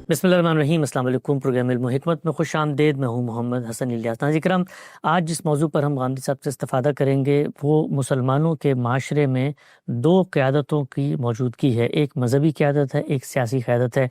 بسم اللہ الرحمن الرحیم۔ السلام علیکم۔ پروگرام علم و حکمت میں خوش آمدید۔ میں ہوں محمد حسن الیاس۔ ناظرین کرام، آج جس موضوع پر ہم غامدی صاحب سے استفادہ کریں گے وہ مسلمانوں کے معاشرے میں دو قیادتوں کی موجودگی ہے، ایک مذہبی قیادت ہے، ایک سیاسی قیادت ہے۔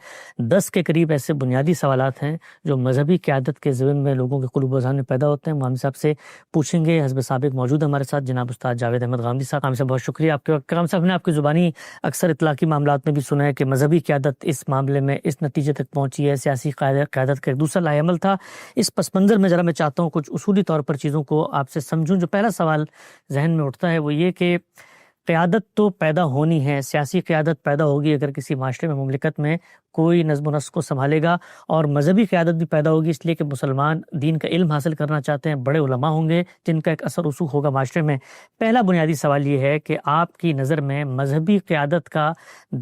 10 کے قریب ایسے بنیادی سوالات ہیں جو مذہبی قیادت کے ذہن میں لوگوں کے قلوب و اذہان میں پیدا ہوتے ہیں، غامدی صاحب سے پوچھیں گے۔ حزب سابق موجود ہے ہمارے ساتھ، جناب استاد جاوید احمد غامدی صاحب۔ غامدی صاحب بہت شکریہ آپ کے وقت۔ غامدی صاحب نے آپ کی زبانی اکثر اطلاقی معاملات میں بھی سنا ہے کہ مذہبی قیادت اس معاملے میں اس نتیجے تک پہنچی ہے، سیاسی قیادت کا ایک دوسرا لائے عمل تھا۔ اس پس منظر میں ذرا میں چاہتا ہوں کچھ اصولی طور پر چیزوں کو آپ سے سمجھوں۔ جو پہلا سوال ذہن میں اٹھتا ہے وہ یہ کہ قیادت تو پیدا ہونی ہے، سیاسی قیادت پیدا ہوگی اگر کسی معاشرے میں، مملکت میں کوئی نظم و نسق کو سنبھالے گا، اور مذہبی قیادت بھی پیدا ہوگی اس لیے کہ مسلمان دین کا علم حاصل کرنا چاہتے ہیں، بڑے علماء ہوں گے جن کا ایک اثر رسوخ ہوگا معاشرے میں۔ پہلا بنیادی سوال یہ ہے کہ آپ کی نظر میں مذہبی قیادت کا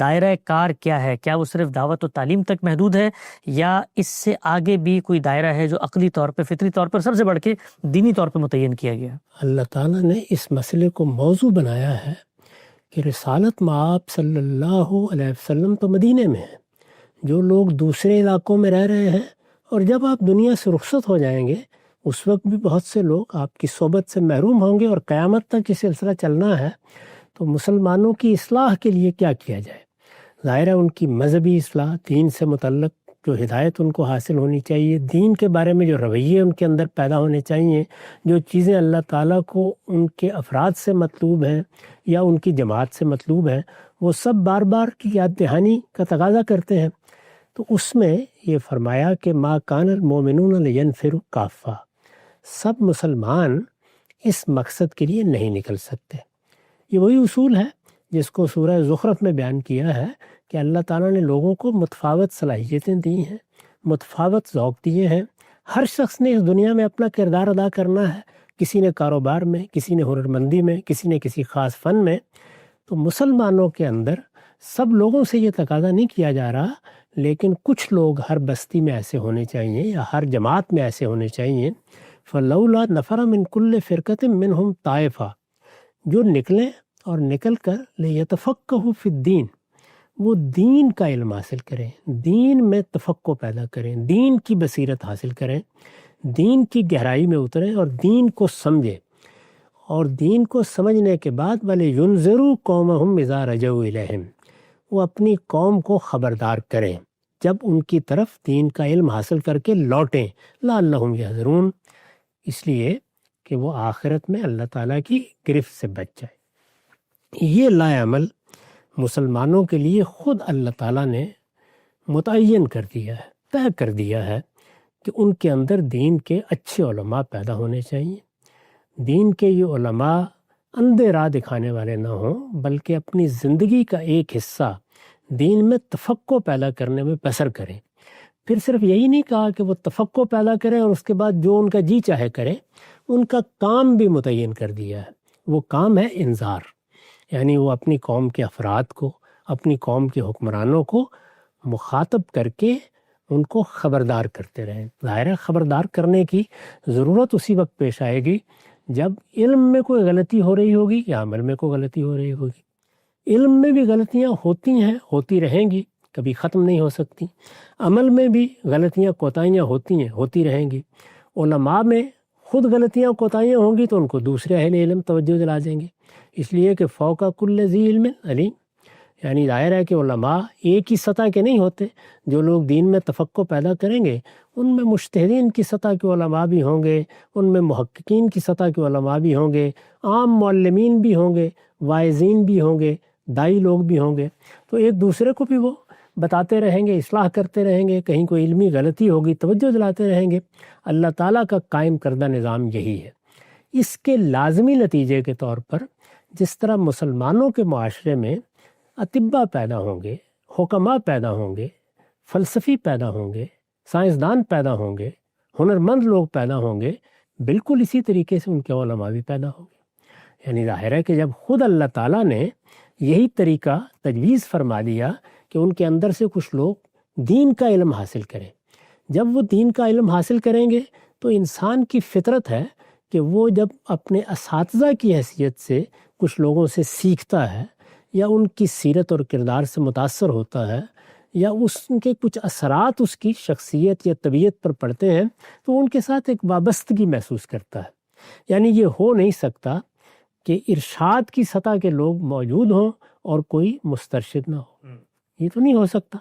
دائرہ کار کیا ہے؟ کیا وہ صرف دعوت و تعلیم تک محدود ہے یا اس سے آگے بھی کوئی دائرہ ہے جو عقلی طور پہ، فطری طور پر، سب سے بڑھ کے دینی طور پہ متعین کیا گیا؟ اللہ تعالیٰ نے اس مسئلے کو موضوع بنایا ہے کہ رسالت مآب صلی اللہ علیہ وسلم تو مدینے میں ہے، جو لوگ دوسرے علاقوں میں رہ رہے ہیں، اور جب آپ دنیا سے رخصت ہو جائیں گے اس وقت بھی بہت سے لوگ آپ کی صحبت سے محروم ہوں گے، اور قیامت تک یہ سلسلہ چلنا ہے۔ تو مسلمانوں کی اصلاح کے لیے کیا کیا جائے؟ ظاہر ہے ان کی مذہبی اصلاح، دین سے متعلق جو ہدایت ان کو حاصل ہونی چاہیے، دین کے بارے میں جو رویے ان کے اندر پیدا ہونے چاہیے، جو چیزیں اللہ تعالیٰ کو ان کے افراد سے مطلوب ہیں یا ان کی جماعت سے مطلوب ہیں، وہ سب بار بار کی یاد دہانی کا تقاضا کرتے ہیں۔ تو اس میں یہ فرمایا کہ ما کان المؤمنون لینفروا کافہ، سب مسلمان اس مقصد کے لیے نہیں نکل سکتے۔ یہ وہی اصول ہے جس کو سورہ زخرف میں بیان کیا ہے کہ اللہ تعالیٰ نے لوگوں کو متفاوت صلاحیتیں دی ہیں، متفاوت ذوق دیے ہیں۔ ہر شخص نے اس دنیا میں اپنا کردار ادا کرنا ہے، کسی نے کاروبار میں، کسی نے ہنرمندی میں، کسی نے کسی خاص فن میں۔ تو مسلمانوں کے اندر سب لوگوں سے یہ تقاضا نہیں کیا جا رہا، لیکن کچھ لوگ ہر بستی میں ایسے ہونے چاہیے یا ہر جماعت میں ایسے ہونے چاہیے۔ فلولا نفر من کل فرقۃ منہم طائفہ، جو نکلیں اور نکل کر لیتفقہوا فی الدین، وہ دین کا علم حاصل کریں، دین میں تفقہ پیدا کریں، دین کی بصیرت حاصل کریں، دین کی گہرائی میں اتریں اور دین کو سمجھیں، اور دین کو سمجھنے کے بعد وَلِيُنذِرُوا قَوْمَهُمْ إِذَا رَجَعُوا إِلَيْهِمْ، وہ اپنی قوم کو خبردار کریں جب ان کی طرف دین کا علم حاصل کر کے لوٹیں، لَعَلَّهُمْ يَحْذَرُونَ، اس لیے کہ وہ آخرت میں اللہ تعالیٰ کی گرفت سے بچ جائے۔ یہ لائے عمل مسلمانوں کے لیے خود اللہ تعالیٰ نے متعین کر دیا ہے، طے کر دیا ہے کہ ان کے اندر دین کے اچھے علماء پیدا ہونے چاہیے۔ دین کے یہ علماء اندھے راہ دکھانے والے نہ ہوں، بلکہ اپنی زندگی کا ایک حصہ دین میں تفقہ پیدا کرنے میں بسر کریں۔ پھر صرف یہی نہیں کہا کہ وہ تفقہ پیدا کریں اور اس کے بعد جو ان کا جی چاہے کریں، ان کا کام بھی متعین کر دیا ہے۔ وہ کام ہے انذار، یعنی وہ اپنی قوم کے افراد کو، اپنی قوم کے حکمرانوں کو مخاطب کر کے ان کو خبردار کرتے رہیں۔ ظاہر ہے خبردار کرنے کی ضرورت اسی وقت پیش آئے گی جب علم میں کوئی غلطی ہو رہی ہوگی یا عمل میں کوئی غلطی ہو رہی ہوگی۔ علم میں بھی غلطیاں ہوتی ہیں، ہوتی رہیں گی، کبھی ختم نہیں ہو سکتی۔ عمل میں بھی غلطیاں کوتاہیاں ہوتی ہیں، ہوتی رہیں گی۔ علماء میں خود غلطیاں کوتاہیاں ہوں گی تو ان کو دوسرے اہل علم توجہ دلا دیں گے، اس لیے کہ فوق کل ذی علم علیم، یعنی ظاہر ہے کہ علماء ایک ہی سطح کے نہیں ہوتے۔ جو لوگ دین میں تفقہ پیدا کریں گے ان میں مجتہدین کی سطح کے علماء بھی ہوں گے، ان میں محققین کی سطح کے علماء بھی ہوں گے، عام معلمین بھی ہوں گے، واعظین بھی ہوں گے، دائی لوگ بھی ہوں گے۔ تو ایک دوسرے کو بھی وہ بتاتے رہیں گے، اصلاح کرتے رہیں گے، کہیں کوئی علمی غلطی ہوگی توجہ دلاتے رہیں گے۔ اللہ تعالیٰ کا قائم کردہ نظام یہی ہے۔ اس کے لازمی نتیجے کے طور پر جس طرح مسلمانوں کے معاشرے میں اطباء پیدا ہوں گے، حکماء پیدا ہوں گے، فلسفی پیدا ہوں گے، سائنسدان پیدا ہوں گے، ہنرمند لوگ پیدا ہوں گے، بالکل اسی طریقے سے ان کے علماء بھی پیدا ہوں گے۔ یعنی ظاہر ہے کہ جب خود اللہ تعالیٰ نے یہی طریقہ تجویز فرما دیا کہ ان کے اندر سے کچھ لوگ دین کا علم حاصل کریں، جب وہ دین کا علم حاصل کریں گے تو انسان کی فطرت ہے کہ وہ جب اپنے اساتذہ کی حیثیت سے کچھ لوگوں سے سیکھتا ہے یا ان کی سیرت اور کردار سے متاثر ہوتا ہے یا اس کے کچھ اثرات اس کی شخصیت یا طبیعت پر پڑتے ہیں تو ان کے ساتھ ایک وابستگی محسوس کرتا ہے۔ یعنی یہ ہو نہیں سکتا کہ ارشاد کی سطح کے لوگ موجود ہوں اور کوئی مسترشد نہ ہو، یہ تو نہیں ہو سکتا۔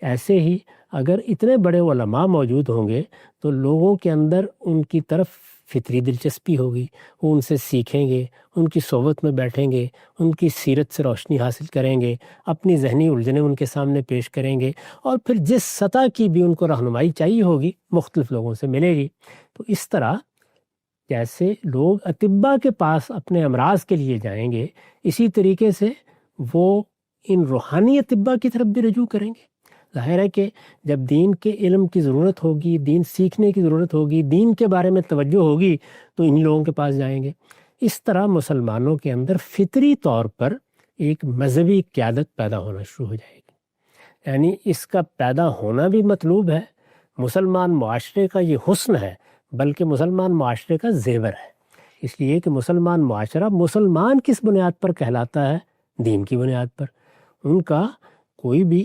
ایسے ہی اگر اتنے بڑے علماء موجود ہوں گے تو لوگوں کے اندر ان کی طرف فطری دلچسپی ہوگی، وہ ان سے سیکھیں گے، ان کی صحبت میں بیٹھیں گے، ان کی سیرت سے روشنی حاصل کریں گے، اپنی ذہنی الجھنیں ان کے سامنے پیش کریں گے، اور پھر جس سطح کی بھی ان کو رہنمائی چاہیے ہوگی مختلف لوگوں سے ملے گی۔ تو اس طرح جیسے لوگ اطباء کے پاس اپنے امراض کے لیے جائیں گے، اسی طریقے سے وہ ان روحانی اطباء کی طرف بھی رجوع کریں گے۔ ظاہر ہے کہ جب دین کے علم کی ضرورت ہوگی، دین سیکھنے کی ضرورت ہوگی، دین کے بارے میں توجہ ہوگی تو ان لوگوں کے پاس جائیں گے۔ اس طرح مسلمانوں کے اندر فطری طور پر ایک مذہبی قیادت پیدا ہونا شروع ہو جائے گی، یعنی اس کا پیدا ہونا بھی مطلوب ہے۔ مسلمان معاشرے کا یہ حسن ہے، بلکہ مسلمان معاشرے کا زیور ہے، اس لیے کہ مسلمان معاشرہ مسلمان کس بنیاد پر کہلاتا ہے؟ دین کی بنیاد پر۔ ان کا کوئی بھی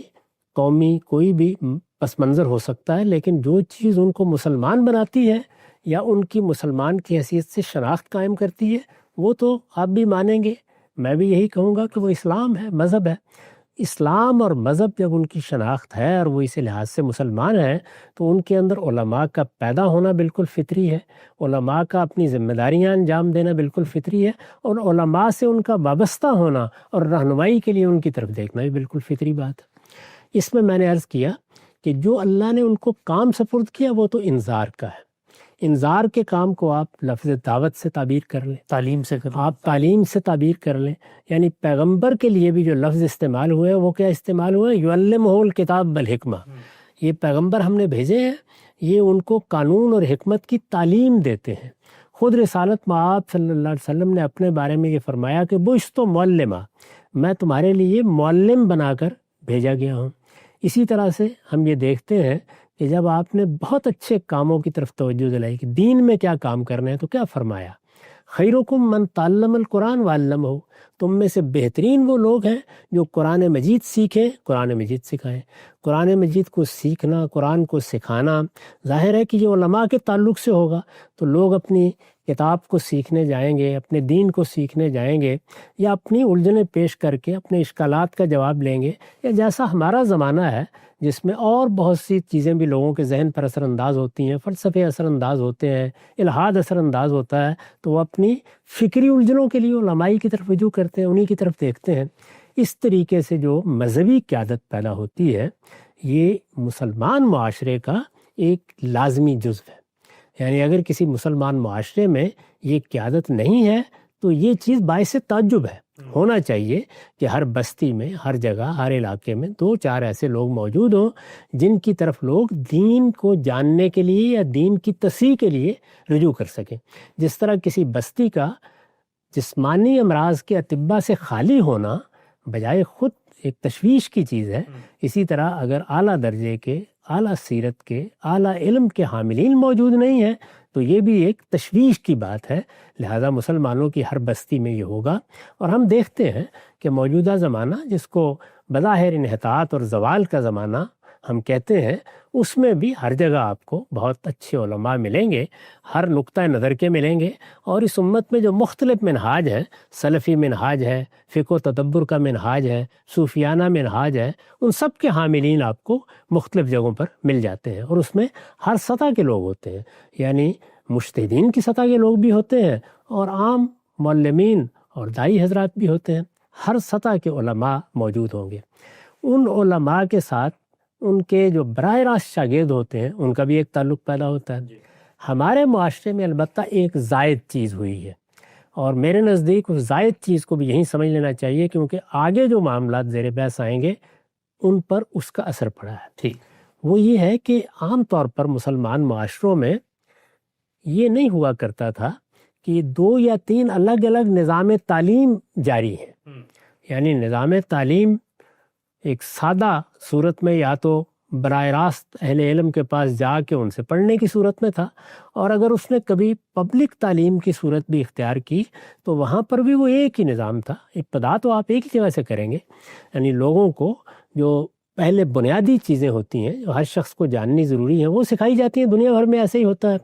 قومی کوئی بھی پس منظر ہو سکتا ہے، لیکن جو چیز ان کو مسلمان بناتی ہے یا ان کی مسلمان کی حیثیت سے شناخت قائم کرتی ہے وہ تو آپ بھی مانیں گے، میں بھی یہی کہوں گا کہ وہ اسلام ہے، مذہب ہے۔ اسلام اور مذہب جب ان کی شناخت ہے اور وہ اسی لحاظ سے مسلمان ہیں تو ان کے اندر علماء کا پیدا ہونا بالکل فطری ہے، علماء کا اپنی ذمہ داریاں انجام دینا بالکل فطری ہے، اور علماء سے ان کا وابستہ ہونا اور رہنمائی کے لیے ان کی طرف دیکھنا بھی بالکل فطری بات ہے۔ اس میں نے عرض کیا کہ جو اللہ نے ان کو کام سپرد کیا وہ تو انذار کا ہے۔ انذار کے کام کو آپ لفظ دعوت سے تعبیر کر لیں، تعلیم سے کریں، آپ تعلیم سے تعبیر کر لیں، یعنی پیغمبر کے لیے بھی جو لفظ استعمال ہوئے وہ کیا استعمال ہوئے؟ یعلمہ الکتاب والحکمہ۔ یہ پیغمبر ہم نے بھیجے ہیں، یہ ان کو قانون اور حکمت کی تعلیم دیتے ہیں۔ خود رسالت مآب صلی اللہ علیہ وسلم نے اپنے بارے میں یہ فرمایا کہ بعثت معلما، میں تمہارے لیے معلم بنا کر بھیجا گیا ہوں۔ اسی طرح سے ہم یہ دیکھتے ہیں کہ جب آپ نے بہت اچھے کاموں کی طرف توجہ دلائی کہ دین میں کیا کام کرنے ہیں تو کیا فرمایا؟ خیرکم من تعلم القرآن وعلمہ، تم میں سے بہترین وہ لوگ ہیں جو قرآن مجید سیکھیں، قرآن مجید سکھائیں۔ قرآن مجید کو سیکھنا، قرآن کو سکھانا ظاہر ہے کہ یہ علماء کے تعلق سے ہوگا، تو لوگ اپنی کتاب کو سیکھنے جائیں گے، اپنے دین کو سیکھنے جائیں گے، یا اپنی الجھنیں پیش کر کے اپنے اشکالات کا جواب لیں گے، یا جیسا ہمارا زمانہ ہے جس میں اور بہت سی چیزیں بھی لوگوں کے ذہن پر اثر انداز ہوتی ہیں، فلسفے اثر انداز ہوتے ہیں، الحاد اثر انداز ہوتا ہے، تو وہ اپنی فکری الجھنوں کے لیے علمائی کی طرف رجوع کرتے ہیں، انہی کی طرف دیکھتے ہیں۔ اس طریقے سے جو مذہبی قیادت پیدا ہوتی ہے یہ مسلمان معاشرے کا ایک لازمی جزو ہے۔ یعنی اگر کسی مسلمان معاشرے میں یہ قیادت نہیں ہے تو یہ چیز باعث تعجب ہے۔ ہونا چاہیے کہ ہر بستی میں، ہر جگہ، ہر علاقے میں 2-4 ایسے لوگ موجود ہوں جن کی طرف لوگ دین کو جاننے کے لیے یا دین کی تصحیح کے لیے رجوع کر سکیں۔ جس طرح کسی بستی کا جسمانی امراض کے اطباء سے خالی ہونا بجائے خود ایک تشویش کی چیز ہے، اسی طرح اگر اعلیٰ درجے کے، اعلیٰ سیرت کے، اعلیٰ علم کے حاملین موجود نہیں ہیں تو یہ بھی ایک تشویش کی بات ہے۔ لہذا مسلمانوں کی ہر بستی میں یہ ہوگا، اور ہم دیکھتے ہیں کہ موجودہ زمانہ جس کو بظاہر انحطاط اور زوال کا زمانہ ہم کہتے ہیں، اس میں بھی ہر جگہ آپ کو بہت اچھے علماء ملیں گے، ہر نقطہ نظر کے ملیں گے، اور اس امت میں جو مختلف منہاج ہیں، سلفی منہاج ہے، فقہ و تدبر کا منہاج ہے، صوفیانہ منہاج ہے، ان سب کے حاملین آپ کو مختلف جگہوں پر مل جاتے ہیں، اور اس میں ہر سطح کے لوگ ہوتے ہیں، یعنی مجتہدین کی سطح کے لوگ بھی ہوتے ہیں اور عام معلمین اور داعی حضرات بھی ہوتے ہیں، ہر سطح کے علماء موجود ہوں گے۔ ان علماء کے ساتھ ان کے جو براہ راست شاگرد ہوتے ہیں ان کا بھی ایک تعلق پیدا ہوتا ہے۔ ہمارے معاشرے میں البتہ ایک زائد چیز ہوئی ہے، اور میرے نزدیک اس زائد چیز کو بھی یہیں سمجھ لینا چاہیے، کیونکہ آگے جو معاملات زیر بحث آئیں گے ان پر اس کا اثر پڑا ہے۔ ٹھیک، وہ یہ ہے کہ عام طور پر مسلمان معاشروں میں یہ نہیں ہوا کرتا تھا کہ 2 یا 3 الگ الگ نظام تعلیم جاری ہیں، یعنی نظام تعلیم ایک سادہ صورت میں یا تو براہ راست اہل علم کے پاس جا کے ان سے پڑھنے کی صورت میں تھا، اور اگر اس نے کبھی پبلک تعلیم کی صورت بھی اختیار کی تو وہاں پر بھی وہ ایک ہی نظام تھا۔ ابتدا تو آپ ایک ہی جگہ سے کریں گے، یعنی لوگوں کو جو پہلے بنیادی چیزیں ہوتی ہیں جو ہر شخص کو جاننی ضروری ہیں وہ سکھائی جاتی ہیں، دنیا بھر میں ایسے ہی ہوتا ہے۔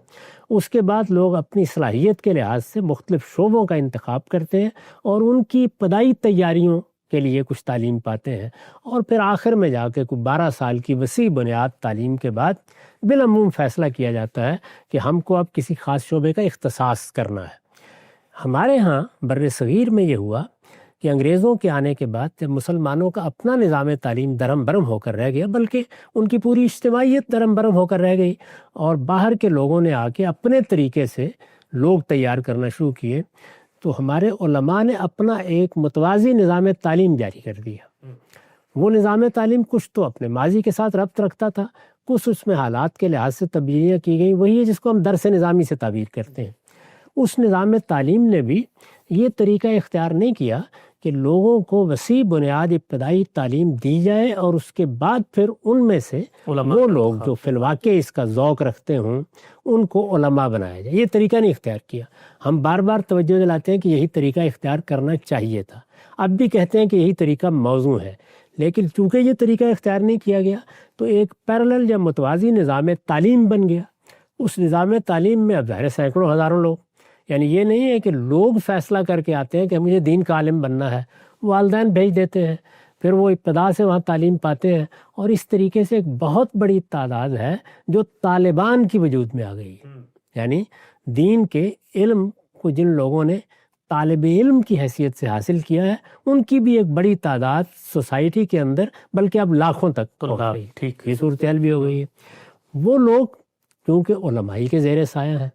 اس کے بعد لوگ اپنی صلاحیت کے لحاظ سے مختلف شعبوں کا انتخاب کرتے ہیں اور ان کی ابتدائی تیاریوں کے لیے کچھ تعلیم پاتے ہیں، اور پھر آخر میں جا کے کوئی 12 سال کی وسیع بنیاد تعلیم کے بعد بالعموم فیصلہ کیا جاتا ہے کہ ہم کو اب کسی خاص شعبے کا اختصاص کرنا ہے۔ ہمارے ہاں بر صغیر میں یہ ہوا کہ انگریزوں کے آنے کے بعد جب مسلمانوں کا اپنا نظام تعلیم درہم برہم ہو کر رہ گیا، بلکہ ان کی پوری اجتماعیت درہم برہم ہو کر رہ گئی، اور باہر کے لوگوں نے آ کے اپنے طریقے سے لوگ تیار کرنا شروع کیے، تو ہمارے علماء نے اپنا ایک متوازی نظام تعلیم جاری کر دیا۔ وہ نظام تعلیم کچھ تو اپنے ماضی کے ساتھ ربط رکھتا تھا، کچھ اس میں حالات کے لحاظ سے تبدیلیاں کی گئیں، وہی ہے جس کو ہم درس نظامی سے تعبیر کرتے ہیں۔ اس نظام تعلیم نے بھی یہ طریقہ اختیار نہیں کیا کہ لوگوں کو وسیع بنیاد ابتدائی تعلیم دی جائے اور اس کے بعد پھر ان میں سے وہ لوگ جو فی الواقع اس کا ذوق رکھتے ہوں ان کو علماء بنایا جائے۔ یہ طریقہ نہیں اختیار کیا۔ ہم بار بار توجہ دلاتے ہیں کہ یہی طریقہ اختیار کرنا چاہیے تھا، اب بھی کہتے ہیں کہ یہی طریقہ موزوں ہے، لیکن چونکہ یہ طریقہ اختیار نہیں کیا گیا تو ایک پیرالل یا متوازی نظام تعلیم بن گیا۔ اس نظام تعلیم میں اب ظاہر سینکڑوں ہزاروں لوگ، یعنی یہ نہیں ہے کہ لوگ فیصلہ کر کے آتے ہیں کہ مجھے دین کا عالم بننا ہے، والدین بھیج دیتے ہیں، پھر وہ ابتدا سے وہاں تعلیم پاتے ہیں، اور اس طریقے سے ایک بہت بڑی تعداد ہے جو طالبان کی وجود میں آ گئی ہے۔ یعنی دین کے علم کو جن لوگوں نے طالب علم کی حیثیت سے حاصل کیا ہے ان کی بھی ایک بڑی تعداد سوسائٹی کے اندر، بلکہ اب لاکھوں تک پہنچ گئی۔ ٹھیک، یہ صورتحال بھی ہو گئی ہے۔ وہ لوگ کیونکہ علمائی کے زیر سایہ ہیں،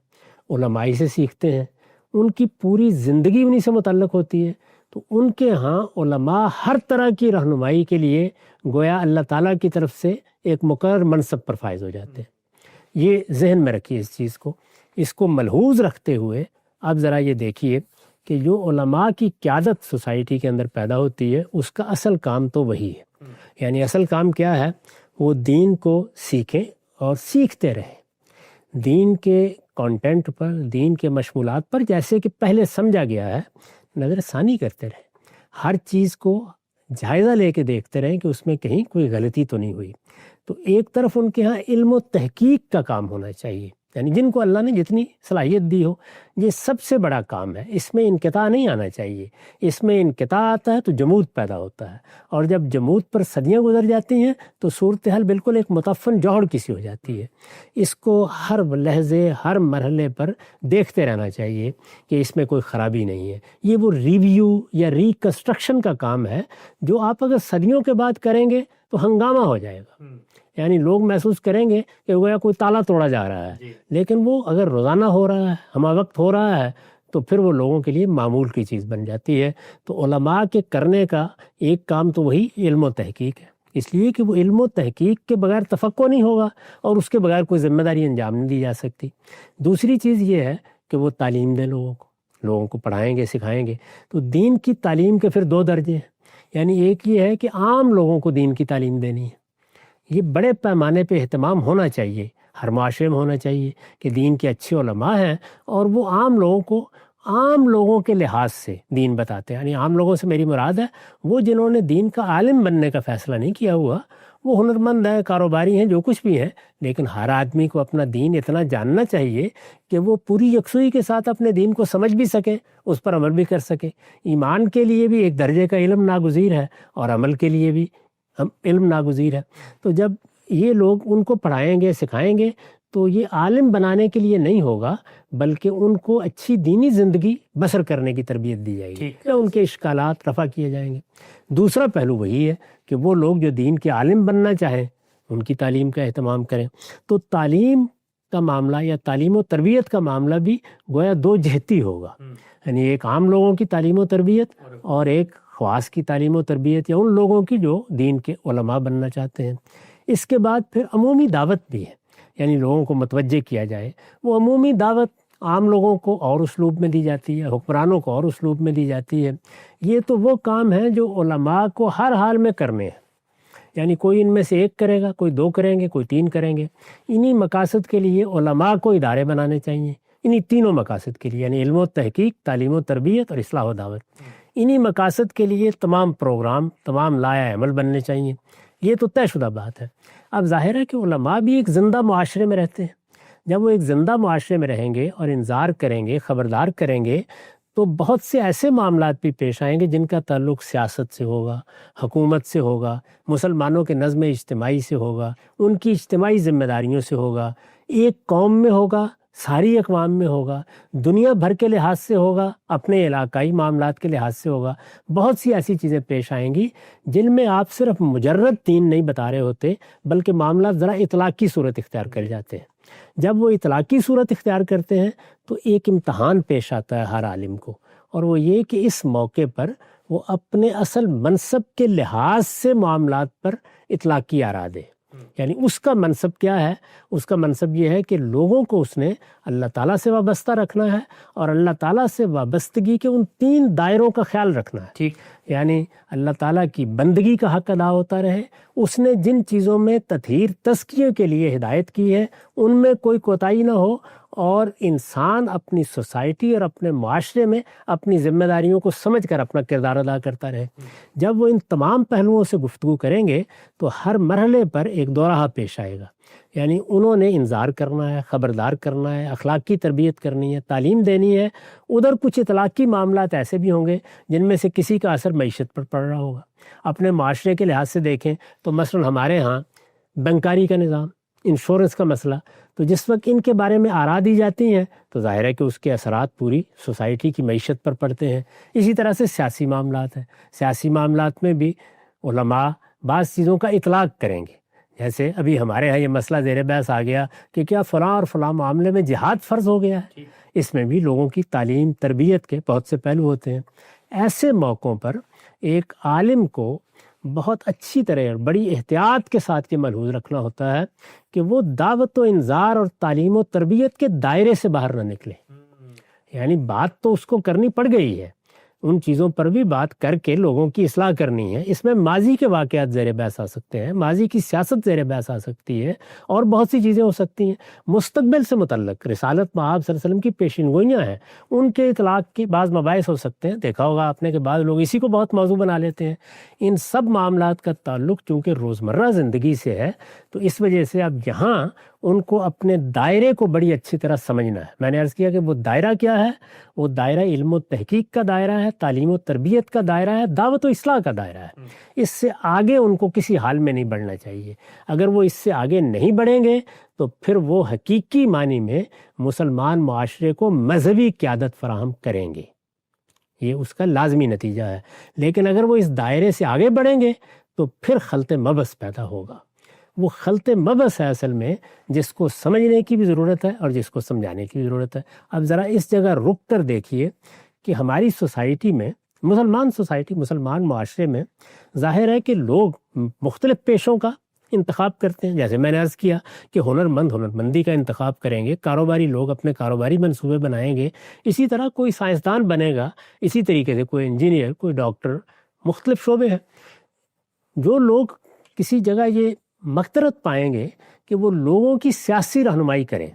علمائی سے سیکھتے ہیں، ان کی پوری زندگی انہی سے متعلق ہوتی ہے، تو ان کے ہاں علماء ہر طرح کی رہنمائی کے لیے گویا اللہ تعالیٰ کی طرف سے ایک مقرر منصب پر فائز ہو جاتے ہیں۔ یہ ذہن میں رکھیے اس کو ملحوظ رکھتے ہوئے اب ذرا یہ دیکھیے کہ جو علماء کی قیادت سوسائٹی کے اندر پیدا ہوتی ہے اس کا اصل کام تو وہی ہے۔ یعنی اصل کام کیا ہے؟ وہ دین کو سیکھیں اور سیکھتے رہیں، دین کے کانٹینٹ پر، دین کے مشمولات پر جیسے کہ پہلے سمجھا گیا ہے نظر ثانی کرتے رہیں، ہر چیز کو جائزہ لے کے دیکھتے رہیں کہ اس میں کہیں کوئی غلطی تو نہیں ہوئی۔ تو ایک طرف ان کے ہاں علم و تحقیق کا کام ہونا چاہیے، یعنی جن کو اللہ نے جتنی صلاحیت دی ہو، یہ سب سے بڑا کام ہے، اس میں انقطاع نہیں آنا چاہیے۔ اس میں انقطاع آتا ہے تو جمود پیدا ہوتا ہے، اور جب جمود پر صدیاں گزر جاتی ہیں تو صورتحال بالکل ایک متفن جوہر کسی ہو جاتی ہے۔ اس کو ہر لحظے، ہر مرحلے پر دیکھتے رہنا چاہیے کہ اس میں کوئی خرابی نہیں ہے۔ یہ وہ ریویو یا ریکنسٹرکشن کا کام ہے جو آپ اگر صدیوں کے بعد کریں گے تو ہنگامہ ہو جائے گا، یعنی لوگ محسوس کریں گے کہ گویا کوئی تالا توڑا جا رہا ہے، لیکن وہ اگر روزانہ ہو رہا ہے، ہمہ وقت ہو رہا ہے، تو پھر وہ لوگوں کے لیے معمول کی چیز بن جاتی ہے۔ تو علماء کے کرنے کا ایک کام تو وہی علم و تحقیق ہے، اس لیے کہ وہ علم و تحقیق کے بغیر تفقع نہیں ہوگا اور اس کے بغیر کوئی ذمہ داری انجام نہیں دی جا سکتی۔ دوسری چیز یہ ہے کہ وہ تعلیم دیں لوگوں کو پڑھائیں گے، سکھائیں گے۔ تو دین کی تعلیم کے پھر 2 درجے ہیں، یعنی ایک یہ ہے کہ عام لوگوں کو دین کی تعلیم دینی ہے، یہ بڑے پیمانے پہ اہتمام ہونا چاہیے، ہر معاشرے میں ہونا چاہیے کہ دین کے اچھے علماء ہیں اور وہ عام لوگوں کو عام لوگوں کے لحاظ سے دین بتاتے ہیں۔ یعنی عام لوگوں سے میری مراد ہے وہ جنہوں نے دین کا عالم بننے کا فیصلہ نہیں کیا ہوا، وہ ہنرمند ہیں، کاروباری ہیں، جو کچھ بھی ہیں، لیکن ہر آدمی کو اپنا دین اتنا جاننا چاہیے کہ وہ پوری یکسوئی کے ساتھ اپنے دین کو سمجھ بھی سکے، اس پر عمل بھی کر سکے۔ ایمان کے لیے بھی ایک درجے کا علم ناگزیر ہے اور عمل کے لیے بھی علم ناگزیر ہے۔ تو جب یہ لوگ ان کو پڑھائیں گے، سکھائیں گے، تو یہ عالم بنانے کے لیے نہیں ہوگا، بلکہ ان کو اچھی دینی زندگی بسر کرنے کی تربیت دی جائے گی، یا ان کے اشکالات رفع کیے جائیں گے۔ دوسرا پہلو وہی ہے کہ وہ لوگ جو دین کے عالم بننا چاہیں ان کی تعلیم کا اہتمام کریں۔ تو تعلیم کا معاملہ یا تعلیم و تربیت کا معاملہ بھی گویا 2 جہتی ہوگا، یعنی ایک عام لوگوں کی تعلیم و تربیت اور ایک خواص کی تعلیم و تربیت یا ان لوگوں کی جو دین کے علماء بننا چاہتے ہیں۔ اس کے بعد پھر عمومی دعوت بھی ہے، یعنی لوگوں کو متوجہ کیا جائے۔ وہ عمومی دعوت عام لوگوں کو اور اسلوب میں دی جاتی ہے، حکمرانوں کو اور اسلوب میں دی جاتی ہے۔ یہ تو وہ کام ہیں جو علماء کو ہر حال میں کرنے ہیں، یعنی کوئی ان میں سے ایک کرے گا، کوئی 2 کریں گے، کوئی 3 کریں گے۔ انہی مقاصد کے لیے علماء کو ادارے بنانے چاہیے، انہی تینوں مقاصد کے لیے، یعنی علم و تحقیق، تعلیم و تربیت اور اصلاح و دعوت۔ انہی مقاصد کے لیے تمام پروگرام، تمام لائحہ عمل بننے چاہیے۔ یہ تو طے شدہ بات ہے۔ اب ظاہر ہے کہ علماء بھی ایک زندہ معاشرے میں رہتے ہیں۔ جب وہ ایک زندہ معاشرے میں رہیں گے اور انذار کریں گے، خبردار کریں گے، تو بہت سے ایسے معاملات بھی پیش آئیں گے جن کا تعلق سیاست سے ہوگا، حکومت سے ہوگا، مسلمانوں کے نظم اجتماعی سے ہوگا، ان کی اجتماعی ذمہ داریوں سے ہوگا، ایک قوم میں ہوگا، ساری اقوام میں ہوگا، دنیا بھر کے لحاظ سے ہوگا، اپنے علاقائی معاملات کے لحاظ سے ہوگا۔ بہت سی ایسی چیزیں پیش آئیں گی جن میں آپ صرف مجرد دین نہیں بتا رہے ہوتے، بلکہ معاملات ذرا اطلاقی صورت اختیار کر جاتے ہیں۔ جب وہ اطلاقی صورت اختیار کرتے ہیں تو ایک امتحان پیش آتا ہے ہر عالم کو، اور وہ یہ کہ اس موقع پر وہ اپنے اصل منصب کے لحاظ سے معاملات پر اطلاقی آرا دے۔ یعنی اس کا منصب کیا ہے؟ اس کا منصب یہ ہے کہ لوگوں کو اس نے اللہ تعالیٰ سے وابستہ رکھنا ہے، اور اللہ تعالیٰ سے وابستگی کے ان 3 دائروں کا خیال رکھنا ہے۔ ٹھیک، یعنی اللہ تعالیٰ کی بندگی کا حق ادا ہوتا رہے، اس نے جن چیزوں میں تطہیر تزکیے کے لیے ہدایت کی ہے ان میں کوئی کوتاہی نہ ہو، اور انسان اپنی سوسائٹی اور اپنے معاشرے میں اپنی ذمہ داریوں کو سمجھ کر اپنا کردار ادا کرتا رہے۔ جب وہ ان تمام پہلوؤں سے گفتگو کریں گے تو ہر مرحلے پر ایک دوراہا پیش آئے گا۔ یعنی انہوں نے انذار کرنا ہے، خبردار کرنا ہے، اخلاقی تربیت کرنی ہے، تعلیم دینی ہے۔ ادھر کچھ اطلاقی معاملات ایسے بھی ہوں گے جن میں سے کسی کا اثر معیشت پر پڑ رہا ہوگا۔ اپنے معاشرے کے لحاظ سے دیکھیں تو مثلا ہمارے ہاں بینکاری کا نظام، انشورنس کا مسئلہ، تو جس وقت ان کے بارے میں آرا دی جاتی ہیں تو ظاہر ہے کہ اس کے اثرات پوری سوسائٹی کی معیشت پر پڑتے ہیں۔ اسی طرح سے سیاسی معاملات ہیں، سیاسی معاملات میں بھی علماء بعض چیزوں کا اطلاق کریں گے۔ جیسے ابھی ہمارے ہاں یہ مسئلہ زیر بحث آ گیا کہ کیا فلاں اور فلاں معاملے میں جہاد فرض ہو گیا ہے۔ اس میں بھی لوگوں کی تعلیم تربیت کے بہت سے پہلو ہوتے ہیں۔ ایسے موقعوں پر ایک عالم کو بہت اچھی طرح اور بڑی احتیاط کے ساتھ یہ ملحوظ رکھنا ہوتا ہے کہ وہ دعوت و انذار اور تعلیم و تربیت کے دائرے سے باہر نہ نکلے۔ یعنی بات تو اس کو کرنی پڑ گئی ہے، ان چیزوں پر بھی بات کر کے لوگوں کی اصلاح کرنی ہے۔ اس میں ماضی کے واقعات زیر بحث آ سکتے ہیں، ماضی کی سیاست زیر بحث آ سکتی ہے، اور بہت سی چیزیں ہو سکتی ہیں۔ مستقبل سے متعلق رسالت مآب صلی اللہ علیہ وسلم کی پیشین گوئیاں ہیں، ان کے اطلاق کے بعض مباحث ہو سکتے ہیں۔ دیکھا ہوگا آپ نے کہ بعض لوگ اسی کو بہت موضوع بنا لیتے ہیں۔ ان سب معاملات کا تعلق چونکہ روزمرہ زندگی سے ہے، تو اس وجہ سے اب یہاں ان کو اپنے دائرے کو بڑی اچھی طرح سمجھنا ہے۔ میں نے عرض کیا کہ وہ دائرہ کیا ہے؟ وہ دائرہ علم و تحقیق کا دائرہ ہے، تعلیم و تربیت کا دائرہ ہے، دعوت و اصلاح کا دائرہ ہے۔ اس سے آگے ان کو کسی حال میں نہیں بڑھنا چاہیے۔ اگر وہ اس سے آگے نہیں بڑھیں گے تو پھر وہ حقیقی معنی میں مسلمان معاشرے کو مذہبی قیادت فراہم کریں گے، یہ اس کا لازمی نتیجہ ہے۔ لیکن اگر وہ اس دائرے سے آگے بڑھیں گے تو پھر خلط مبس پیدا ہوگا۔ وہ خلط مبس ہے اصل میں، جس کو سمجھنے کی بھی ضرورت ہے اور جس کو سمجھانے کی بھی ضرورت ہے۔ اب ذرا اس جگہ رک کر دیکھیے کہ ہماری سوسائٹی میں، مسلمان سوسائٹی، مسلمان معاشرے میں ظاہر ہے کہ لوگ مختلف پیشوں کا انتخاب کرتے ہیں۔ جیسے میں نے عرض کیا کہ ہنرمندی کا انتخاب کریں گے، کاروباری لوگ اپنے کاروباری منصوبے بنائیں گے، اسی طرح کوئی سائنسدان بنے گا، اسی طریقے سے کوئی انجینئر، کوئی ڈاکٹر، مختلف شعبے ہیں۔ جو لوگ کسی جگہ یہ مقترت پائیں گے کہ وہ لوگوں کی سیاسی رہنمائی کریں،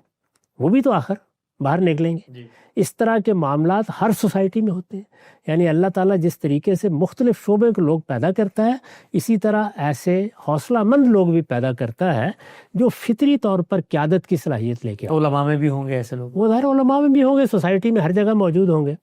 وہ بھی تو آخر باہر نکلیں گے۔ اس طرح کے معاملات ہر سوسائٹی میں ہوتے ہیں۔ یعنی اللہ تعالیٰ جس طریقے سے مختلف شعبے کے لوگ پیدا کرتا ہے، اسی طرح ایسے حوصلہ مند لوگ بھی پیدا کرتا ہے جو فطری طور پر قیادت کی صلاحیت لے کے علماء میں بھی ہوں گے ایسے لوگ، وہ ظاہر علماء میں بھی ہوں گے، سوسائٹی میں ہر جگہ موجود ہوں گے۔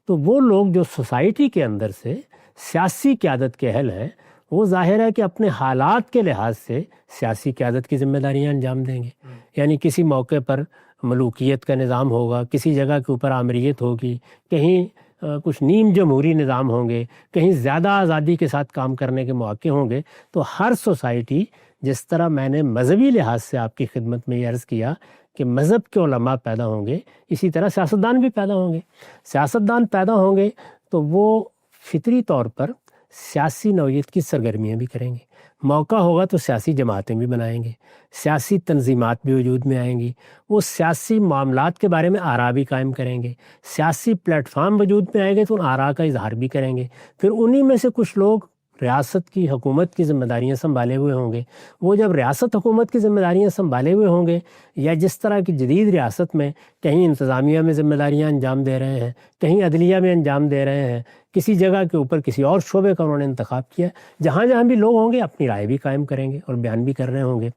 تو وہ لوگ جو سوسائٹی کے اندر سے سیاسی قیادت کے اہل ہیں، وہ ظاہر ہے کہ اپنے حالات کے لحاظ سے سیاسی قیادت کی ذمہ داریاں انجام دیں گے۔ یعنی کسی موقع پر ملوکیت کا نظام ہوگا، کسی جگہ کے اوپر آمریت ہوگی، کہیں کچھ نیم جمہوری نظام ہوں گے، کہیں زیادہ آزادی کے ساتھ کام کرنے کے مواقع ہوں گے۔ تو ہر سوسائٹی، جس طرح میں نے مذہبی لحاظ سے آپ کی خدمت میں یہ عرض کیا کہ مذہب کے علماء پیدا ہوں گے، اسی طرح سیاستدان بھی پیدا ہوں گے۔ سیاستدان پیدا ہوں گے تو وہ فطری طور پر سیاسی نوعیت کی سرگرمیاں بھی کریں گے۔ موقع ہوگا تو سیاسی جماعتیں بھی بنائیں گے، سیاسی تنظیمات بھی وجود میں آئیں گی، وہ سیاسی معاملات کے بارے میں آراء بھی قائم کریں گے، سیاسی پلیٹ فارم وجود میں آئیں گے تو ان آراء کا اظہار بھی کریں گے۔ پھر انہی میں سے کچھ لوگ ریاست کی حکومت کی ذمہ داریاں سنبھالے ہوئے ہوں گے، وہ جب ریاست حکومت کی ذمہ داریاں سنبھالے ہوئے ہوں گے، یا جس طرح کی جدید ریاست میں کہیں انتظامیہ میں ذمہ داریاں انجام دے رہے ہیں، کہیں عدلیہ میں انجام دے رہے ہیں، کسی جگہ کے اوپر کسی اور شعبے کا انہوں نے انتخاب کیا، جہاں جہاں بھی لوگ ہوں گے اپنی رائے بھی قائم کریں گے اور بیان بھی کر رہے ہوں گے۔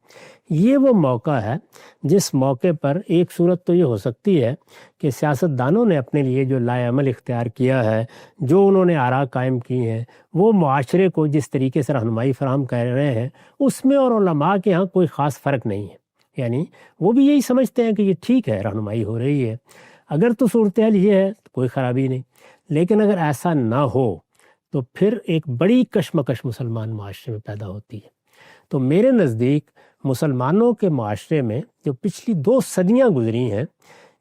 یہ وہ موقع ہے جس موقع پر ایک صورت تو یہ ہو سکتی ہے کہ سیاستدانوں نے اپنے لیے جو لائے عمل اختیار کیا ہے، جو انہوں نے آراء قائم کی ہیں، وہ معاشرے کو جس طریقے سے رہنمائی فراہم کر رہے ہیں، اس میں اور علماء کے ہاں کوئی خاص فرق نہیں ہے۔ یعنی وہ بھی یہی سمجھتے ہیں کہ یہ ٹھیک ہے، رہنمائی ہو رہی ہے، اگر تو صورتحال یہ ہے تو کوئی خرابی نہیں۔ لیکن اگر ایسا نہ ہو تو پھر ایک بڑی کشمکش مسلمان معاشرے میں پیدا ہوتی ہے۔ تو میرے نزدیک مسلمانوں کے معاشرے میں جو پچھلی 2 صدیاں گزری ہیں،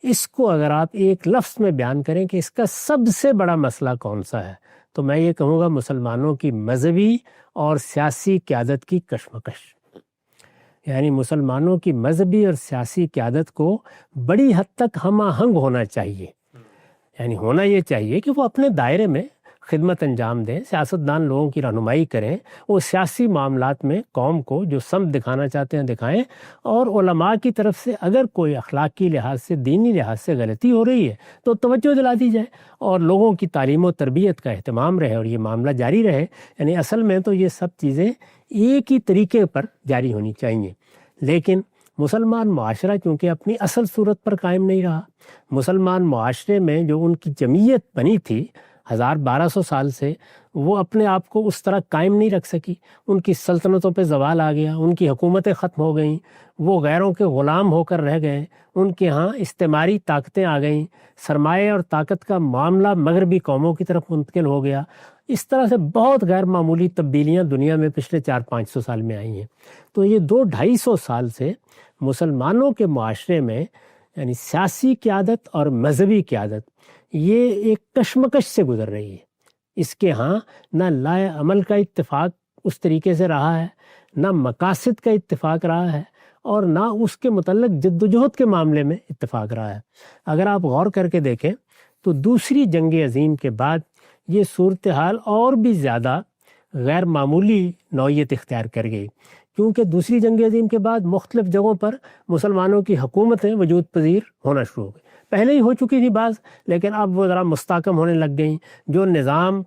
اس کو اگر آپ ایک لفظ میں بیان کریں کہ اس کا سب سے بڑا مسئلہ کون سا ہے، تو میں یہ کہوں گا مسلمانوں کی مذہبی اور سیاسی قیادت کی کشمکش۔ یعنی مسلمانوں کی مذہبی اور سیاسی قیادت کو بڑی حد تک ہم آہنگ ہونا چاہیے۔ یعنی ہونا یہ چاہیے کہ وہ اپنے دائرے میں خدمت انجام دیں، سیاستدان لوگوں کی رہنمائی کریں، وہ سیاسی معاملات میں قوم کو جو سمت دکھانا چاہتے ہیں دکھائیں، اور علماء کی طرف سے اگر کوئی اخلاقی لحاظ سے، دینی لحاظ سے غلطی ہو رہی ہے تو توجہ دلا دی جائے اور لوگوں کی تعلیم و تربیت کا اہتمام رہے اور یہ معاملہ جاری رہے۔ یعنی اصل میں تو یہ سب چیزیں ایک ہی طریقے پر جاری ہونی چاہیے۔ لیکن مسلمان معاشرہ چونکہ اپنی اصل صورت پر قائم نہیں رہا، مسلمان معاشرے میں جو ان کی جمعیت بنی تھی 1200 سال سے، وہ اپنے آپ کو اس طرح قائم نہیں رکھ سکی، ان کی سلطنتوں پہ زوال آ گیا، ان کی حکومتیں ختم ہو گئیں، وہ غیروں کے غلام ہو کر رہ گئے، ان کے ہاں استعماری طاقتیں آ گئیں، سرمایہ اور طاقت کا معاملہ مغربی قوموں کی طرف منتقل ہو گیا۔ اس طرح سے بہت غیر معمولی تبدیلیاں دنیا میں پچھلے 400-500 سال میں آئی ہیں۔ تو یہ 200-250 سال سے مسلمانوں کے معاشرے میں یعنی سیاسی قیادت اور مذہبی قیادت یہ ایک کشمکش سے گزر رہی ہے۔ اس کے ہاں نہ لائے عمل کا اتفاق اس طریقے سے رہا ہے، نہ مقاصد کا اتفاق رہا ہے، اور نہ اس کے متعلق جدوجہد کے معاملے میں اتفاق رہا ہے۔ اگر آپ غور کر کے دیکھیں تو دوسری جنگ عظیم کے بعد یہ صورتحال اور بھی زیادہ غیر معمولی نوعیت اختیار کر گئی، کیونکہ دوسری جنگ عظیم کے بعد مختلف جگہوں پر مسلمانوں کی حکومتیں وجود پذیر ہونا شروع ہو گئی۔ پہلے ہی ہو چکی تھی بعض، لیکن اب وہ ذرا مستحکم ہونے لگ گئیں۔ جو نظام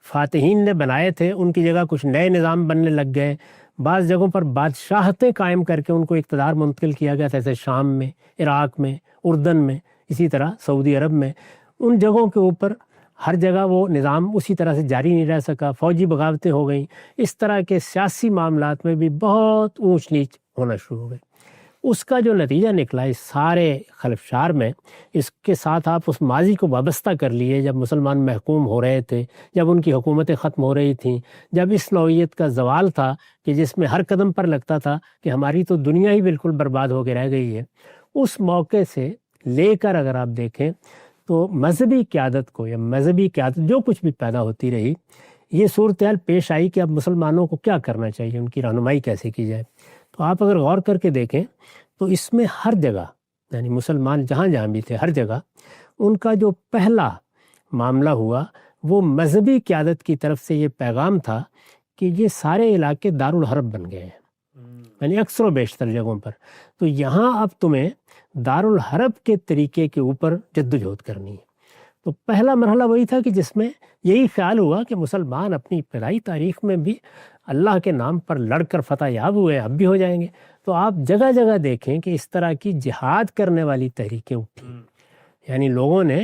فاتحین نے بنائے تھے ان کی جگہ کچھ نئے نظام بننے لگ گئے، بعض جگہوں پر بادشاہتیں قائم کر کے ان کو اقتدار منتقل کیا گیا، جیسے شام میں، عراق میں، اردن میں، اسی طرح سعودی عرب میں۔ ان جگہوں کے اوپر ہر جگہ وہ نظام اسی طرح سے جاری نہیں رہ سکا، فوجی بغاوتیں ہو گئیں، اس طرح کے سیاسی معاملات میں بھی بہت اونچ نیچ ہونا شروع ہو گئی۔ اس کا جو نتیجہ نکلا اس سارے خلفشار میں، اس کے ساتھ آپ اس ماضی کو وابستہ کر لیے جب مسلمان محکوم ہو رہے تھے، جب ان کی حکومتیں ختم ہو رہی تھیں، جب اس نوعیت کا زوال تھا کہ جس میں ہر قدم پر لگتا تھا کہ ہماری تو دنیا ہی بالکل برباد ہو کے رہ گئی ہے۔ اس موقع سے لے کر اگر آپ دیکھیں تو مذہبی قیادت کو یا مذہبی قیادت جو کچھ بھی پیدا ہوتی رہی، یہ صورتحال پیش آئی کہ اب مسلمانوں کو کیا کرنا چاہیے، ان کی رہنمائی کیسے کی جائے۔ تو آپ اگر غور کر کے دیکھیں تو اس میں ہر جگہ یعنی مسلمان جہاں جہاں بھی تھے ہر جگہ ان کا جو پہلا معاملہ ہوا وہ مذہبی قیادت کی طرف سے یہ پیغام تھا کہ یہ سارے علاقے دارالحرب بن گئے ہیں، یعنی اکثر و بیشتر جگہوں پر، تو یہاں اب تمہیں دارالحرب کے طریقے کے اوپر جدوجہد کرنی ہے۔ تو پہلا مرحلہ وہی تھا کہ جس میں یہی خیال ہوا کہ مسلمان اپنی ابتدائی تاریخ میں بھی اللہ کے نام پر لڑ کر فتح یاب ہوئے، اب بھی ہو جائیں گے۔ تو آپ جگہ جگہ دیکھیں کہ اس طرح کی جہاد کرنے والی تحریکیں اٹھیں، یعنی لوگوں نے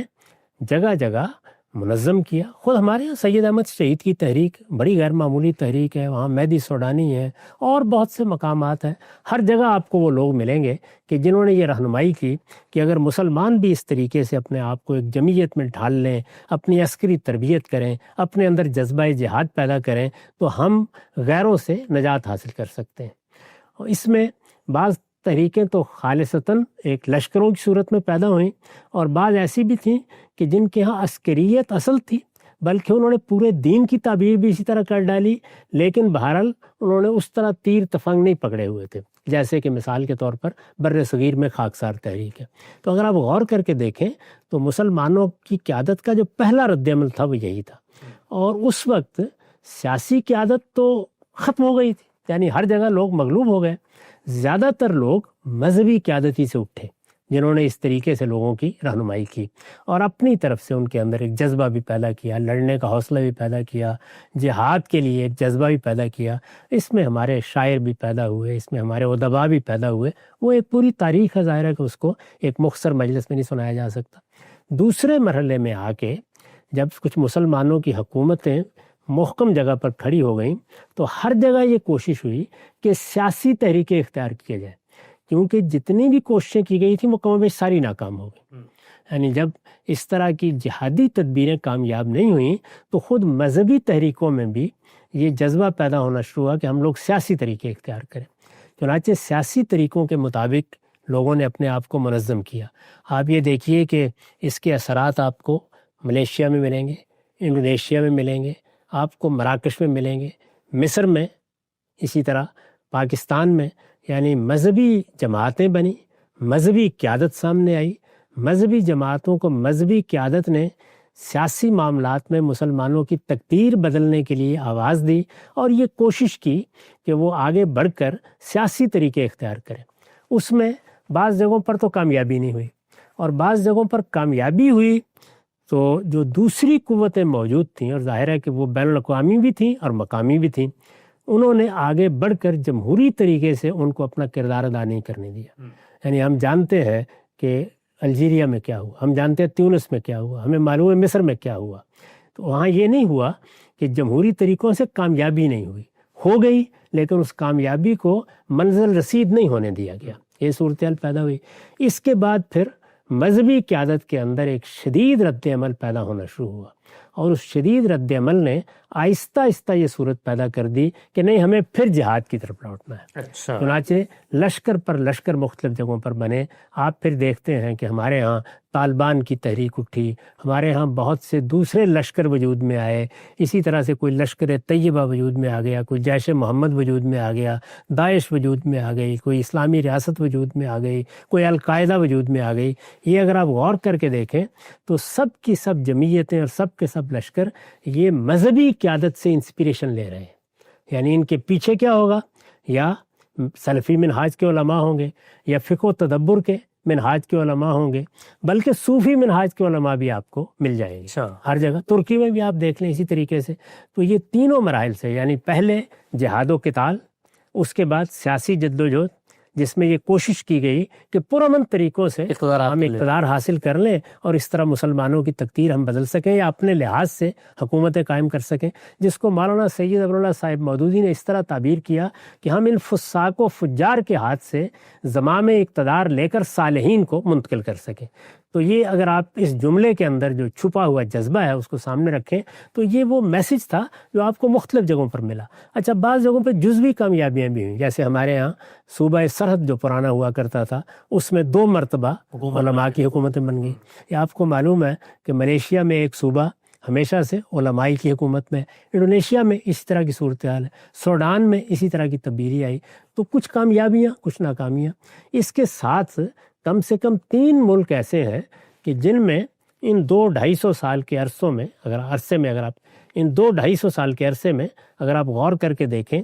جگہ جگہ منظم کیا۔ خود ہمارے یہاں سید احمد شہید کی تحریک بڑی غیر معمولی تحریک ہے، وہاں مہدی سوڈانی ہے اور بہت سے مقامات ہیں۔ ہر جگہ آپ کو وہ لوگ ملیں گے کہ جنہوں نے یہ رہنمائی کی کہ اگر مسلمان بھی اس طریقے سے اپنے آپ کو ایک جمعیت میں ڈھال لیں، اپنی عسکری تربیت کریں، اپنے اندر جذبہ جہاد پیدا کریں تو ہم غیروں سے نجات حاصل کر سکتے ہیں۔ اور اس میں بعض تحریکیں تو خالصتاً ایک لشکروں کی صورت میں پیدا ہوئیں، اور بعض ایسی بھی تھیں کہ جن کے ہاں عسکریت اصل تھی، بلکہ انہوں نے پورے دین کی تعبیر بھی اسی طرح کر ڈالی، لیکن بہرحال انہوں نے اس طرح تیر تفنگ نہیں پکڑے ہوئے تھے، جیسے کہ مثال کے طور پر بر صغیر میں خاکسار تحریک ہے۔ تو اگر آپ غور کر کے دیکھیں تو مسلمانوں کی قیادت کا جو پہلا رد عمل تھا وہ یہی تھا، اور اس وقت سیاسی قیادت تو ختم ہو گئی تھی، یعنی ہر جگہ لوگ مغلوب ہو گئے. زیادہ تر لوگ مذہبی قیادتی سے اٹھے جنہوں نے اس طریقے سے لوگوں کی رہنمائی کی اور اپنی طرف سے ان کے اندر ایک جذبہ بھی پیدا کیا، لڑنے کا حوصلہ بھی پیدا کیا، جہاد کے لیے ایک جذبہ بھی پیدا کیا. اس میں ہمارے شاعر بھی پیدا ہوئے، اس میں ہمارے ادبا بھی پیدا ہوئے. وہ ایک پوری تاریخ ہے، ظاہر ہے کہ اس کو ایک مختصر مجلس میں نہیں سنایا جا سکتا. دوسرے مرحلے میں آ کے جب کچھ مسلمانوں کی حکومتیں محکم جگہ پر کھڑی ہو گئیں تو ہر جگہ یہ کوشش ہوئی کہ سیاسی تحریکیں اختیار کیے جائیں، کیونکہ جتنی بھی کوششیں کی گئی تھیں وہ کم و بیش ساری ناکام ہو گئی. یعنی جب اس طرح کی جہادی تدبیریں کامیاب نہیں ہوئیں تو خود مذہبی تحریکوں میں بھی یہ جذبہ پیدا ہونا شروع ہوا کہ ہم لوگ سیاسی طریقے اختیار کریں. چنانچہ سیاسی طریقوں کے مطابق لوگوں نے اپنے آپ کو منظم کیا. آپ یہ دیکھیے کہ اس کے اثرات آپ کو ملیشیا میں ملیں گے، انڈونیشیا میں ملیں گے، آپ کو مراکش میں ملیں گے، مصر میں، اسی طرح پاکستان میں. یعنی مذہبی جماعتیں بنی، مذہبی قیادت سامنے آئی. مذہبی جماعتوں کو مذہبی قیادت نے سیاسی معاملات میں مسلمانوں کی تقدیر بدلنے کے لیے آواز دی اور یہ کوشش کی کہ وہ آگے بڑھ کر سیاسی طریقے اختیار کریں. اس میں بعض جگہوں پر تو کامیابی نہیں ہوئی اور بعض جگہوں پر کامیابی ہوئی تو جو دوسری قوتیں موجود تھیں، اور ظاہر ہے کہ وہ بین الاقوامی بھی تھیں اور مقامی بھی تھیں، انہوں نے آگے بڑھ کر جمہوری طریقے سے ان کو اپنا کردار ادا نہیں کرنے دیا. یعنی ہم جانتے ہیں کہ الجیریا میں کیا ہوا، ہم جانتے ہیں تیونس میں کیا ہوا، ہمیں معلوم ہے مصر میں کیا ہوا. تو وہاں یہ نہیں ہوا کہ جمہوری طریقوں سے کامیابی نہیں ہوئی، ہو گئی لیکن اس کامیابی کو منزل رسید نہیں ہونے دیا گیا. یہ صورتحال پیدا ہوئی. اس کے بعد پھر مذہبی قیادت کے اندر ایک شدید رد عمل پیدا ہونا شروع ہوا اور اس شدید رد عمل نے آہستہ آہستہ یہ صورت پیدا کر دی کہ نہیں، ہمیں پھر جہاد کی طرف لوٹنا ہے. چنانچہ لشکر پر لشکر مختلف جگہوں پر بنے. آپ پھر دیکھتے ہیں کہ ہمارے ہاں طالبان کی تحریک اٹھی، ہمارے ہاں بہت سے دوسرے لشکر وجود میں آئے. اسی طرح سے کوئی لشکر طیبہ وجود میں آ گیا، کوئی جیش محمد وجود میں آ گیا، داعش وجود میں آ گئی، کوئی اسلامی ریاست وجود میں آ گئی، کوئی القاعدہ وجود میں آ گئی. یہ اگر آپ غور کر کے دیکھیں تو سب کی سب جمعیتیں اور سب کے سب لشکر یہ مذہبی قیادت سے انسپریشن لے رہے ہیں. یعنی ان کے پیچھے کیا ہوگا؟ یا سلفی منہاج کے علماء ہوں گے، یا فقہ و تدبر کے منہاج کے علماء ہوں گے، بلکہ صوفی منہاج کے علماء بھی آپ کو مل جائیں گے ہر جگہ. ترکی میں بھی آپ دیکھ لیں اسی طریقے سے. تو یہ تینوں مراحل سے، یعنی پہلے جہاد و قتال، اس کے بعد سیاسی جدوجہد جس میں یہ کوشش کی گئی کہ پرامن طریقوں سے ہم اقتدار حاصل کر لیں اور اس طرح مسلمانوں کی تقدیر ہم بدل سکیں یا اپنے لحاظ سے حکومتیں قائم کر سکیں، جس کو مولانا سید ابراللہ صاحب مودودی نے اس طرح تعبیر کیا کہ ہم ان فساق و فجار کے ہاتھ سے زمام اقتدار لے کر صالحین کو منتقل کر سکیں. تو یہ اگر آپ اس جملے کے اندر جو چھپا ہوا جذبہ ہے اس کو سامنے رکھیں تو یہ وہ میسج تھا جو آپ کو مختلف جگہوں پر ملا. اچھا، بعض جگہوں پہ جزوی کامیابیاں بھی ہوئیں، جیسے ہمارے ہاں صوبہ سرحد جو پرانا ہوا کرتا تھا اس میں 2 مرتبہ علماء کی حکومتیں بن گئی. یہ آپ کو معلوم ہے کہ ملیشیا میں ایک صوبہ ہمیشہ سے علماء کی حکومت میں، انڈونیشیا میں اسی طرح کی صورتحال ہے، سوڈان میں اسی طرح کی تبدیلی آئی. تو کچھ کامیابیاں، کچھ ناکامیاں. اس کے ساتھ کم سے کم 3 ملک ایسے ہیں کہ جن میں ان 200-250 سال کے عرصوں میں اگر آپ ان 200-250 سال کے عرصے میں اگر آپ غور کر کے دیکھیں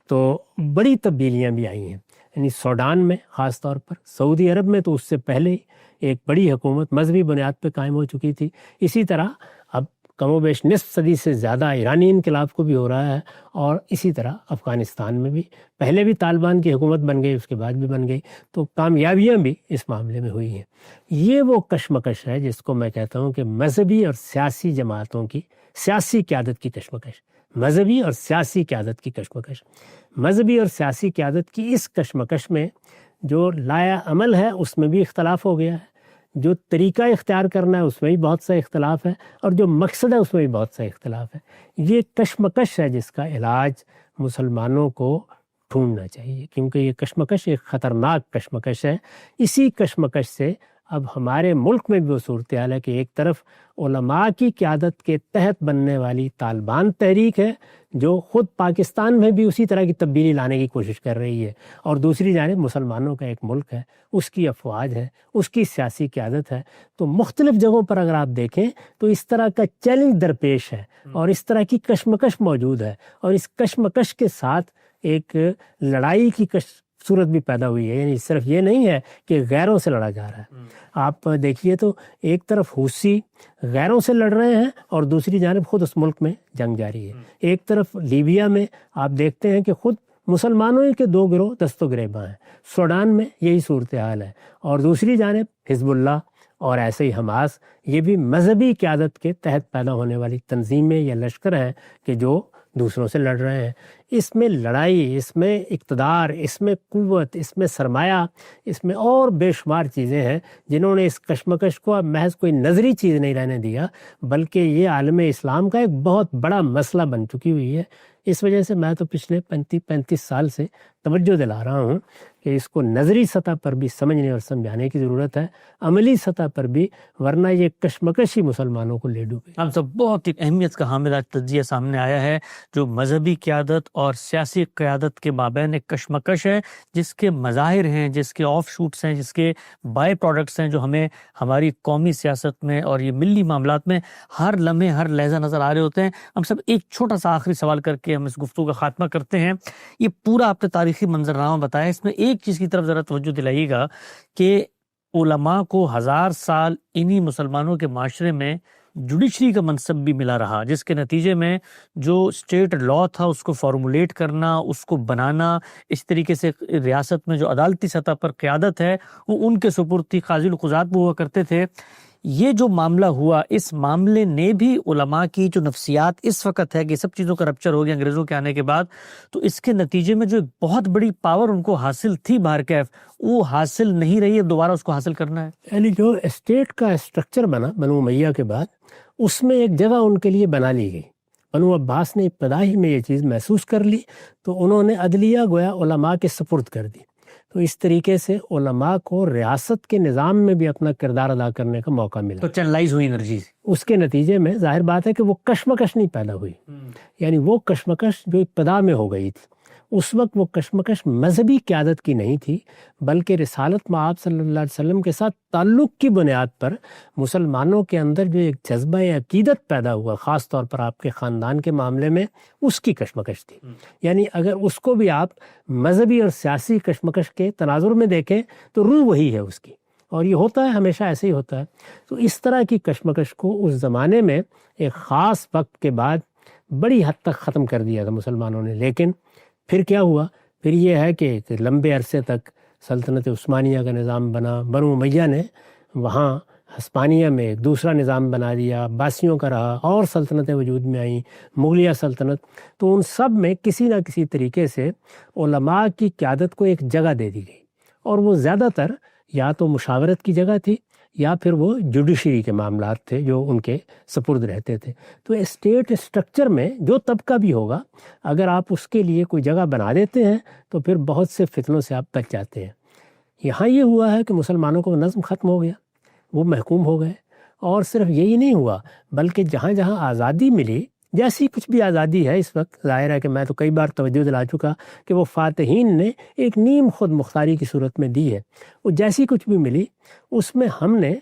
تو بڑی تبدیلیاں بھی آئی ہیں. یعنی سوڈان میں خاص طور پر، سعودی عرب میں تو اس سے پہلے ہی ایک بڑی حکومت مذہبی بنیاد پہ قائم ہو چکی تھی. اسی طرح اب کم و بیش نصف صدی سے زیادہ ایرانی انقلاب کو بھی ہو رہا ہے، اور اسی طرح افغانستان میں بھی پہلے بھی طالبان کی حکومت بن گئی، اس کے بعد بھی بن گئی. تو کامیابیاں بھی اس معاملے میں ہوئی ہیں. یہ وہ کشمکش ہے جس کو میں کہتا ہوں کہ مذہبی اور سیاسی جماعتوں کی سیاسی قیادت کی کشمکش. مذہبی اور سیاسی قیادت کی کشمکش. مذہبی اور سیاسی قیادت کی اس کشمکش میں جو لایا عمل ہے اس میں بھی اختلاف ہو گیا ہے، جو طریقہ اختیار کرنا ہے اس میں بھی بہت سا اختلاف ہے، اور جو مقصد ہے اس میں بھی بہت سا اختلاف ہے. یہ کشمکش ہے جس کا علاج مسلمانوں کو ڈھونڈنا چاہیے، کیونکہ یہ کشمکش ایک خطرناک کشمکش ہے. اسی کشمکش سے اب ہمارے ملک میں بھی وہ صورتحال ہے کہ ایک طرف علماء کی قیادت کے تحت بننے والی طالبان تحریک ہے جو خود پاکستان میں بھی اسی طرح کی تبدیلی لانے کی کوشش کر رہی ہے، اور دوسری جانب مسلمانوں کا ایک ملک ہے، اس کی افواج ہے، اس کی سیاسی قیادت ہے۔ تو مختلف جگہوں پر اگر آپ دیکھیں تو اس طرح کا چیلنج درپیش ہے اور اس طرح کی کشمکش موجود ہے، اور اس کشمکش کے ساتھ ایک لڑائی کی صورت بھی پیدا ہوئی ہے۔ یعنی صرف یہ نہیں ہے کہ غیروں سے لڑا جا رہا ہے، آپ دیکھیے تو ایک طرف حوثی غیروں سے لڑ رہے ہیں اور دوسری جانب خود اس ملک میں جنگ جاری ہے۔ ایک طرف لیبیا میں آپ دیکھتے ہیں کہ خود مسلمانوں کے دو گروہ دست و گریباں ہیں، سوڈان میں یہی صورتحال ہے، اور دوسری جانب حزب اللہ اور ایسے ہی حماس، یہ بھی مذہبی قیادت کے تحت پیدا ہونے والی تنظیمیں یا لشکر ہیں کہ جو دوسروں سے لڑ رہے ہیں۔ اس میں لڑائی، اس میں اقتدار، اس میں قوت، اس میں سرمایہ، اس میں اور بے شمار چیزیں ہیں جنہوں نے اس کشمکش کو اب محض کوئی نظری چیز نہیں رہنے دیا، بلکہ یہ عالم اسلام کا ایک بہت بڑا مسئلہ بن چکی ہوئی ہے۔ اس وجہ سے میں تو پچھلے 35 سال سے توجہ دلا رہا ہوں کہ اس کو نظری سطح پر بھی سمجھنے اور سمجھانے کی ضرورت ہے، عملی سطح پر بھی، ورنہ یہ کشمکش ہی مسلمانوں کو لے ڈوبے۔ ہم سب بہت ہی اہمیت کا حامل آج تجزیہ سامنے آیا ہے جو مذہبی قیادت اور سیاسی قیادت کے مابین ایک کشمکش ہے، جس کے مظاہر ہیں، جس کے آف شوٹس ہیں، جس کے بائی پروڈکٹس ہیں، جو ہمیں ہماری قومی سیاست میں اور یہ ملی معاملات میں ہر لمحے ہر لحظہ نظر آ رہے ہوتے ہیں۔ ہم سب ایک چھوٹا سا آخری سوال کر کے ہم اس گفتگو کا خاتمہ کرتے ہیں۔ یہ پورا آپ نے تاریخی منظرنامہ بتایا، اس میں ایک چیز کی طرف ذرا توجہ دلائیے گا کہ علماء کو 1000 سال انہی مسلمانوں کے معاشرے میں جوڈیشری کا منصب بھی ملا رہا، جس کے نتیجے میں جو اسٹیٹ لا تھا اس کو فارمولیٹ کرنا، اس کو بنانا، اس طریقے سے ریاست میں جو عدالتی سطح پر قیادت ہے وہ ان کے سپرد تھی، قاضی القضات بھی ہوا کرتے تھے۔ یہ جو معاملہ ہوا، اس معاملے نے بھی علماء کی جو نفسیات اس وقت ہے کہ سب چیزوں کا رپچر ہو گیا انگریزوں کے آنے کے بعد، تو اس کے نتیجے میں جو ایک بہت بڑی پاور ان کو حاصل تھی بہرکیف، وہ حاصل نہیں رہی ہے، دوبارہ اس کو حاصل کرنا ہے۔ یعنی جو اسٹیٹ کا اسٹرکچر بنا بنو امیہ کے بعد، اس میں ایک جگہ ان کے لیے بنا لی گئی۔ بنو عباس نے ابتدا ہی میں یہ چیز محسوس کر لی تو انہوں نے عدلیہ گویا علماء کے سپرد کر دی۔ تو اس طریقے سے علماء کو ریاست کے نظام میں بھی اپنا کردار ادا کرنے کا موقع ملا، تو چینلائز ہوئی انرجی۔ اس کے نتیجے میں ظاہر بات ہے کہ وہ کشمکش نہیں پیدا ہوئی، یعنی وہ کشمکش جو ابتدا میں ہو گئی تھی، اس وقت وہ کشمکش مذہبی قیادت کی نہیں تھی، بلکہ رسالت مآب صلی اللہ علیہ وسلم کے ساتھ تعلق کی بنیاد پر مسلمانوں کے اندر جو ایک جذبہ عقیدت پیدا ہوا، خاص طور پر آپ کے خاندان کے معاملے میں، اس کی کشمکش تھی۔ یعنی اگر اس کو بھی آپ مذہبی اور سیاسی کشمکش کے تناظر میں دیکھیں تو روح وہی ہے اس کی، اور یہ ہوتا ہے، ہمیشہ ایسے ہی ہوتا ہے۔ تو اس طرح کی کشمکش کو اس زمانے میں ایک خاص وقت کے بعد بڑی حد تک ختم کر دیا تھا مسلمانوں نے۔ لیکن پھر کیا ہوا؟ پھر یہ ہے کہ لمبے عرصے تک سلطنت عثمانیہ کا نظام بنا، بنو امیہ نے وہاں ہسپانیہ میں ایک دوسرا نظام بنا دیا، عباسیوں کا رہا، اور سلطنتیں وجود میں آئیں، مغلیہ سلطنت، تو ان سب میں کسی نہ کسی طریقے سے علماء کی قیادت کو ایک جگہ دے دی گئی، اور وہ زیادہ تر یا تو مشاورت کی جگہ تھی یا پھر وہ جوڈیشری کے معاملات تھے جو ان کے سپرد رہتے تھے۔ تو اسٹیٹ اسٹرکچر میں جو طبقہ بھی ہوگا، اگر آپ اس کے لیے کوئی جگہ بنا دیتے ہیں تو پھر بہت سے فتنوں سے آپ بچ جاتے ہیں۔ یہاں یہ ہوا ہے کہ مسلمانوں کو نظم ختم ہو گیا، وہ محکوم ہو گئے، اور صرف یہی نہیں ہوا بلکہ جہاں جہاں آزادی ملی، جیسی کچھ بھی آزادی ہے اس وقت، ظاہر ہے کہ میں تو کئی بار توجہ دلا چکا کہ وہ فاتحین نے ایک نیم خود مختاری کی صورت میں دی ہے، وہ جیسی کچھ بھی ملی اس میں ہم نے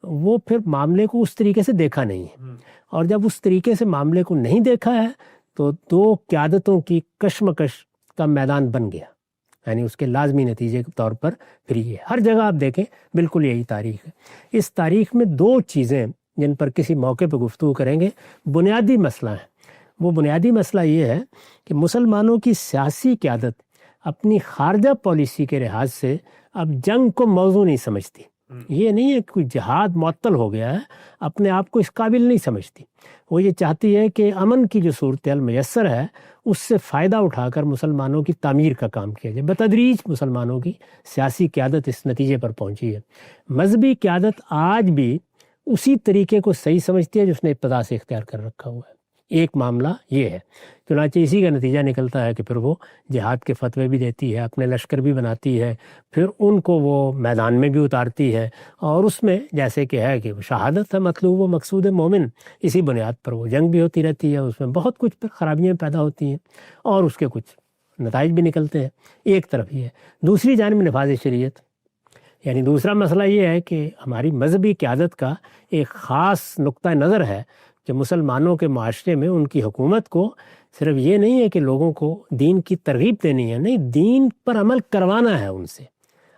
وہ پھر معاملے کو اس طریقے سے دیکھا نہیں ہے، اور جب اس طریقے سے معاملے کو نہیں دیکھا ہے تو دو قیادتوں کی کشمکش کا میدان بن گیا۔ یعنی اس کے لازمی نتیجے کے طور پر پھر یہ ہر جگہ آپ دیکھیں بالکل یہی تاریخ ہے۔ اس تاریخ میں دو چیزیں جن پر کسی موقع پہ گفتگو کریں گے، بنیادی مسئلہ ہے۔ وہ بنیادی مسئلہ یہ ہے کہ مسلمانوں کی سیاسی قیادت اپنی خارجہ پالیسی کے لحاظ سے اب جنگ کو موضوع نہیں سمجھتی۔ یہ نہیں ہے کہ کوئی جہاد معطل ہو گیا ہے، اپنے آپ کو اس قابل نہیں سمجھتی۔ وہ یہ چاہتی ہے کہ امن کی جو صورتحال میسر ہے اس سے فائدہ اٹھا کر مسلمانوں کی تعمیر کا کام کیا جائے۔ بتدریج مسلمانوں کی سیاسی قیادت اس نتیجے پر پہنچی ہے۔ مذہبی قیادت آج بھی اسی طریقے کو صحیح سمجھتی ہے جو اس نے ابتدا سے اختیار کر رکھا ہوا ہے۔ ایک معاملہ یہ ہے، چنانچہ اسی کا نتیجہ نکلتا ہے کہ پھر وہ جہاد کے فتوے بھی دیتی ہے، اپنے لشکر بھی بناتی ہے، پھر ان کو وہ میدان میں بھی اتارتی ہے، اور اس میں جیسے کہ ہے کہ شہادت ہے مطلوب و مقصود مومن، اسی بنیاد پر وہ جنگ بھی ہوتی رہتی ہے، اس میں بہت کچھ پھر خرابیاں پیدا ہوتی ہیں اور اس کے کچھ نتائج بھی نکلتے ہیں۔ ایک طرف یہ ہے، دوسری جانب نفاذ شریعت، یعنی دوسرا مسئلہ یہ ہے کہ ہماری مذہبی قیادت کا ایک خاص نقطہ نظر ہے کہ مسلمانوں کے معاشرے میں ان کی حکومت کو صرف یہ نہیں ہے کہ لوگوں کو دین کی ترغیب دینی ہے، نہیں، دین پر عمل کروانا ہے ان سے۔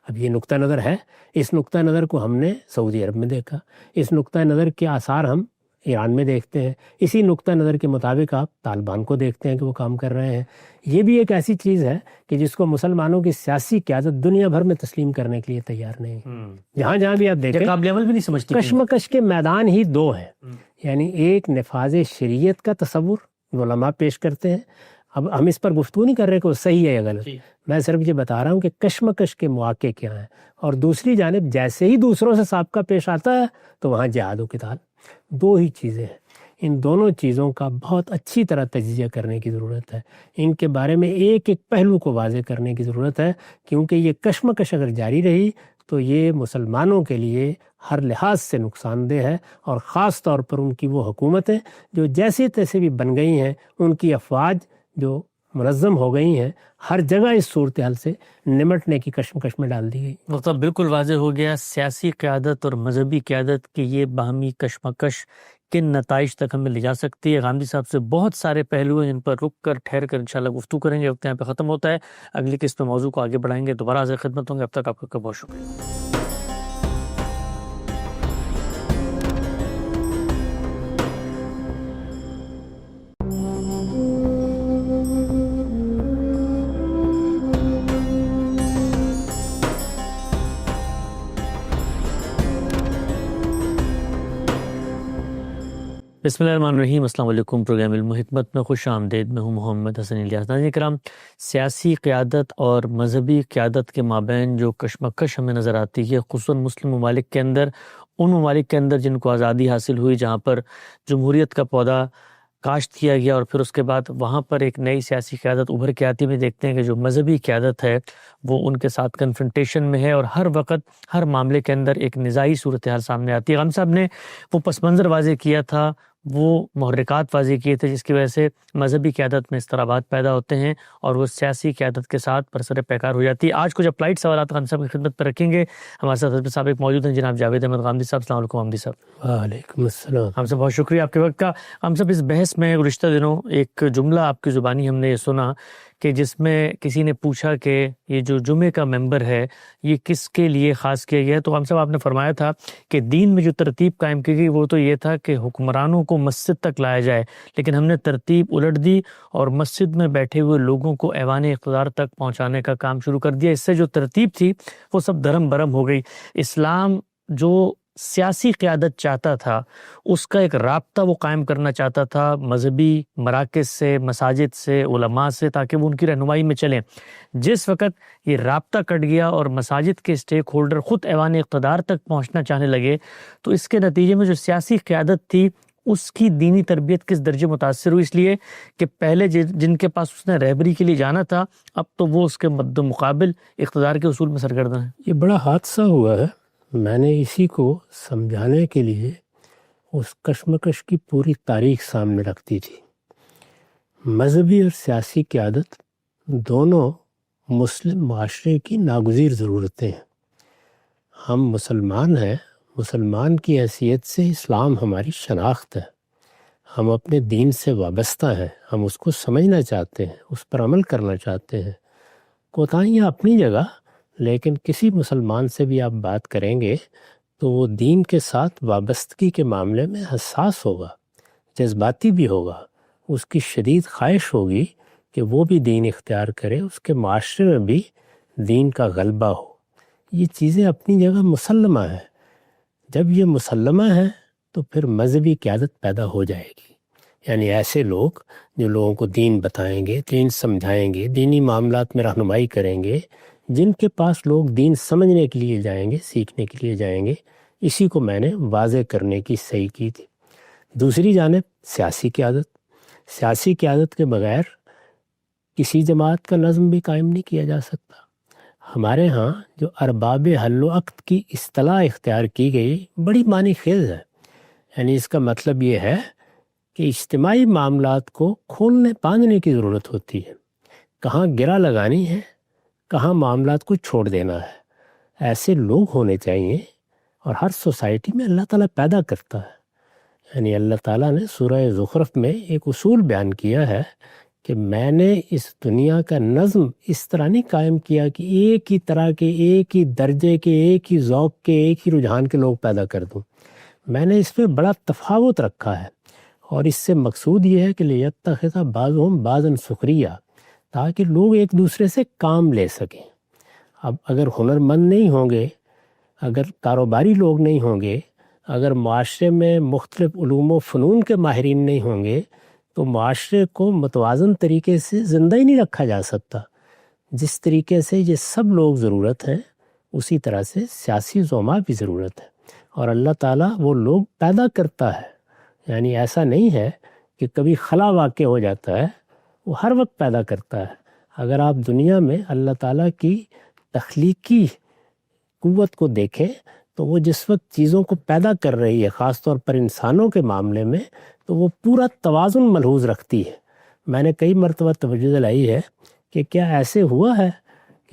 اب یہ نقطہ نظر ہے، اس نقطہ نظر کو ہم نے سعودی عرب میں دیکھا، اس نقطہ نظر کے آثار ہم ایران میں دیکھتے ہیں، اسی نقطہ نظر کے مطابق آپ طالبان کو دیکھتے ہیں کہ وہ کام کر رہے ہیں۔ یہ بھی ایک ایسی چیز ہے کہ جس کو مسلمانوں کی سیاسی قیادت دنیا بھر میں تسلیم کرنے کے لیے تیار نہیں، جہاں جہاں بھی آپ دیکھیں قابل عمل بھی نہیں سمجھتی۔ کشمکش کے میدان ہی دو ہیں، یعنی ایک نفاذ شریعت کا تصور علماء پیش کرتے ہیں، اب ہم اس پر گفتگو نہیں کر رہے کہ وہ صحیح ہے یا غلط، میں صرف یہ بتا رہا ہوں کہ کشمکش کے مواقع کیا ہیں، اور دوسری جانب جیسے ہی دوسروں سے سابقہ پیش آتا ہے تو وہاں جہاد و قتال، دو ہی چیزیں ہیں۔ ان دونوں چیزوں کا بہت اچھی طرح تجزیہ کرنے کی ضرورت ہے، ان کے بارے میں ایک ایک پہلو کو واضح کرنے کی ضرورت ہے، کیونکہ یہ کشمکش اگر جاری رہی تو یہ مسلمانوں کے لیے ہر لحاظ سے نقصان دہ ہے، اور خاص طور پر ان کی وہ حکومتیں جو جیسے تیسے بھی بن گئی ہیں، ان کی افواج جو منظم ہو گئی ہیں، ہر جگہ اس صورتحال سے نمٹنے کی کشمکش میں ڈال دی گئی۔ مطلب بالکل واضح ہو گیا سیاسی قیادت اور مذہبی قیادت کی یہ باہمی کشمکش کن نتائج تک ہمیں لے جا سکتی ہے۔ غامدی صاحب سے بہت سارے پہلو ہیں جن پر رک کر ٹھہر کر انشاءاللہ گفتگو کریں گے، وقت یہاں پہ ختم ہوتا ہے، اگلی قسط میں موضوع کو آگے بڑھائیں گے، دوبارہ حاضر خدمت ہوں گے، اب تک آپ کا بہت شکریہ۔ بسم اللہ الرحمن الرحیم، السلام علیکم۔ پروگرام علم و حکمت میں خوش آمدید، میں ہوں محمد حسن الیاس۔ ناظرین کرام، سیاسی قیادت اور مذہبی قیادت کے مابین جو کشمکش ہمیں نظر آتی ہے، خصوصاً مسلم ممالک کے اندر، ان ممالک کے اندر جن کو آزادی حاصل ہوئی، جہاں پر جمہوریت کا پودا کاشت کیا گیا، اور پھر اس کے بعد وہاں پر ایک نئی سیاسی قیادت ابھر کے آتی، میں دیکھتے ہیں کہ جو مذہبی قیادت ہے وہ ان کے ساتھ کنفرنٹیشن میں ہے، اور ہر وقت ہر معاملے کے اندر ایک نزاعی صورتحال سامنے آتی ہے۔ غام صاحب نے وہ پس منظر واضح کیا تھا، وہ محرکات واضح کیے تھے جس کی وجہ سے مذہبی قیادت میں اضطرابات پیدا ہوتے ہیں اور وہ سیاسی قیادت کے ساتھ برسر پیکار ہو جاتی ہے۔ آج کچھ اپلائیڈ سوالات غامدی صاحب کی خدمت پر رکھیں گے۔ ہمارے ساتھ حضرت صاحب ایک موجود ہیں، جناب جاوید احمد غامدی صاحب۔ السلام علیکم غامدی صاحب۔ وعلیکم السلام۔ ہم سے بہت شکریہ آپ کے وقت کا۔ ہم سب اس بحث میں گزشتہ دنوں ایک جملہ آپ کی زبانی ہم نے یہ سنا کہ جس میں کسی نے پوچھا کہ یہ جو جمعے کا ممبر ہے یہ کس کے لیے خاص کیا گیا ہے، تو ہم سب آپ نے فرمایا تھا کہ دین میں جو ترتیب قائم کی گئی وہ تو یہ تھا کہ حکمرانوں کو مسجد تک لایا جائے، لیکن ہم نے ترتیب الٹ دی اور مسجد میں بیٹھے ہوئے لوگوں کو ایوان اقتدار تک پہنچانے کا کام شروع کر دیا۔ اس سے جو ترتیب تھی وہ سب دھرم برہم ہو گئی۔ اسلام جو سیاسی قیادت چاہتا تھا اس کا ایک رابطہ وہ قائم کرنا چاہتا تھا مذہبی مراکز سے، مساجد سے، علماء سے، تاکہ وہ ان کی رہنمائی میں چلیں۔ جس وقت یہ رابطہ کٹ گیا اور مساجد کے اسٹیک ہولڈر خود ایوان اقتدار تک پہنچنا چاہنے لگے، تو اس کے نتیجے میں جو سیاسی قیادت تھی اس کی دینی تربیت کس درجے متاثر ہوئی، اس لیے کہ پہلے جن کے پاس اس نے رہبری کے لیے جانا تھا اب تو وہ اس کے مد مقابل اقتدار کے اصول میں سرگرداں ہیں۔ یہ بڑا حادثہ ہوا ہے، میں نے اسی کو سمجھانے کے لیے اس کشمکش کی پوری تاریخ سامنے رکھتی تھی۔ مذہبی اور سیاسی قیادت دونوں مسلم معاشرے کی ناگزیر ضرورتیں ہیں۔ ہم مسلمان ہیں، مسلمان کی حیثیت سے اسلام ہماری شناخت ہے، ہم اپنے دین سے وابستہ ہیں، ہم اس کو سمجھنا چاہتے ہیں، اس پر عمل کرنا چاہتے ہیں۔ کوتاہیاں اپنی جگہ، لیکن کسی مسلمان سے بھی آپ بات کریں گے تو وہ دین کے ساتھ وابستگی کے معاملے میں حساس ہوگا، جذباتی بھی ہوگا، اس کی شدید خواہش ہوگی کہ وہ بھی دین اختیار کرے، اس کے معاشرے میں بھی دین کا غلبہ ہو۔ یہ چیزیں اپنی جگہ مسلمہ ہیں۔ جب یہ مسلمہ ہے تو پھر مذہبی قیادت پیدا ہو جائے گی، یعنی ایسے لوگ جو لوگوں کو دین بتائیں گے، دین سمجھائیں گے، دینی معاملات میں رہنمائی کریں گے، جن کے پاس لوگ دین سمجھنے کے لیے جائیں گے، سیکھنے کے لیے جائیں گے۔ اسی کو میں نے واضح کرنے کی صحیح کی تھی۔ دوسری جانب سیاسی قیادت، سیاسی قیادت کے بغیر کسی جماعت کا نظم بھی قائم نہیں کیا جا سکتا۔ ہمارے ہاں جو ارباب حل و عقد کی اصطلاح اختیار کی گئی بڑی معنی خیز ہے، یعنی اس کا مطلب یہ ہے کہ اجتماعی معاملات کو کھولنے باندھنے کی ضرورت ہوتی ہے، کہاں گرہ لگانی ہے، کہاں معاملات کو چھوڑ دینا ہے۔ ایسے لوگ ہونے چاہیے، اور ہر سوسائٹی میں اللہ تعالیٰ پیدا کرتا ہے۔ یعنی اللہ تعالیٰ نے سورہ زخرف میں ایک اصول بیان کیا ہے کہ میں نے اس دنیا کا نظم اس طرح نہیں قائم کیا کہ ایک ہی طرح کے، ایک ہی درجے کے، ایک ہی ذوق کے، ایک ہی رجحان کے لوگ پیدا کر دوں۔ میں نے اس میں بڑا تفاوت رکھا ہے، اور اس سے مقصود یہ ہے کہ لیتخذ بعضهم بعضا سخریہ، تاکہ لوگ ایک دوسرے سے کام لے سکیں۔ اب اگر ہنرمند نہیں ہوں گے، اگر کاروباری لوگ نہیں ہوں گے، اگر معاشرے میں مختلف علوم و فنون کے ماہرین نہیں ہوں گے، تو معاشرے کو متوازن طریقے سے زندہ ہی نہیں رکھا جا سکتا۔ جس طریقے سے یہ سب لوگ ضرورت ہیں، اسی طرح سے سیاسی زعماء بھی ضرورت ہے، اور اللہ تعالیٰ وہ لوگ پیدا کرتا ہے۔ یعنی ایسا نہیں ہے کہ کبھی خلا واقع ہو جاتا ہے، وہ ہر وقت پیدا کرتا ہے۔ اگر آپ دنیا میں اللہ تعالیٰ کی تخلیقی قوت کو دیکھیں تو وہ جس وقت چیزوں کو پیدا کر رہی ہے، خاص طور پر انسانوں کے معاملے میں، تو وہ پورا توازن ملحوظ رکھتی ہے۔ میں نے کئی مرتبہ توجہ دلائی ہے کہ کیا ایسے ہوا ہے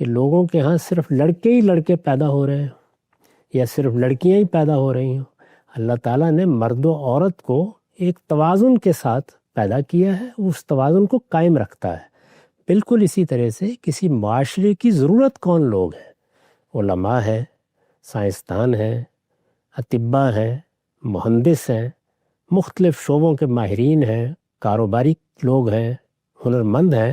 کہ لوگوں کے ہاں صرف لڑکے ہی لڑکے پیدا ہو رہے ہیں، یا صرف لڑکیاں ہی پیدا ہو رہی ہوں؟ اللہ تعالیٰ نے مرد و عورت کو ایک توازن کے ساتھ پیدا کیا ہے، اس توازن کو قائم رکھتا ہے۔ بالکل اسی طرح سے کسی معاشرے کی ضرورت کون لوگ ہیں؟ علماء ہیں، سائنسدان ہیں، اطباء ہیں، مہندس ہیں، مختلف شعبوں کے ماہرین ہیں، کاروباری لوگ ہیں، ہنرمند ہیں،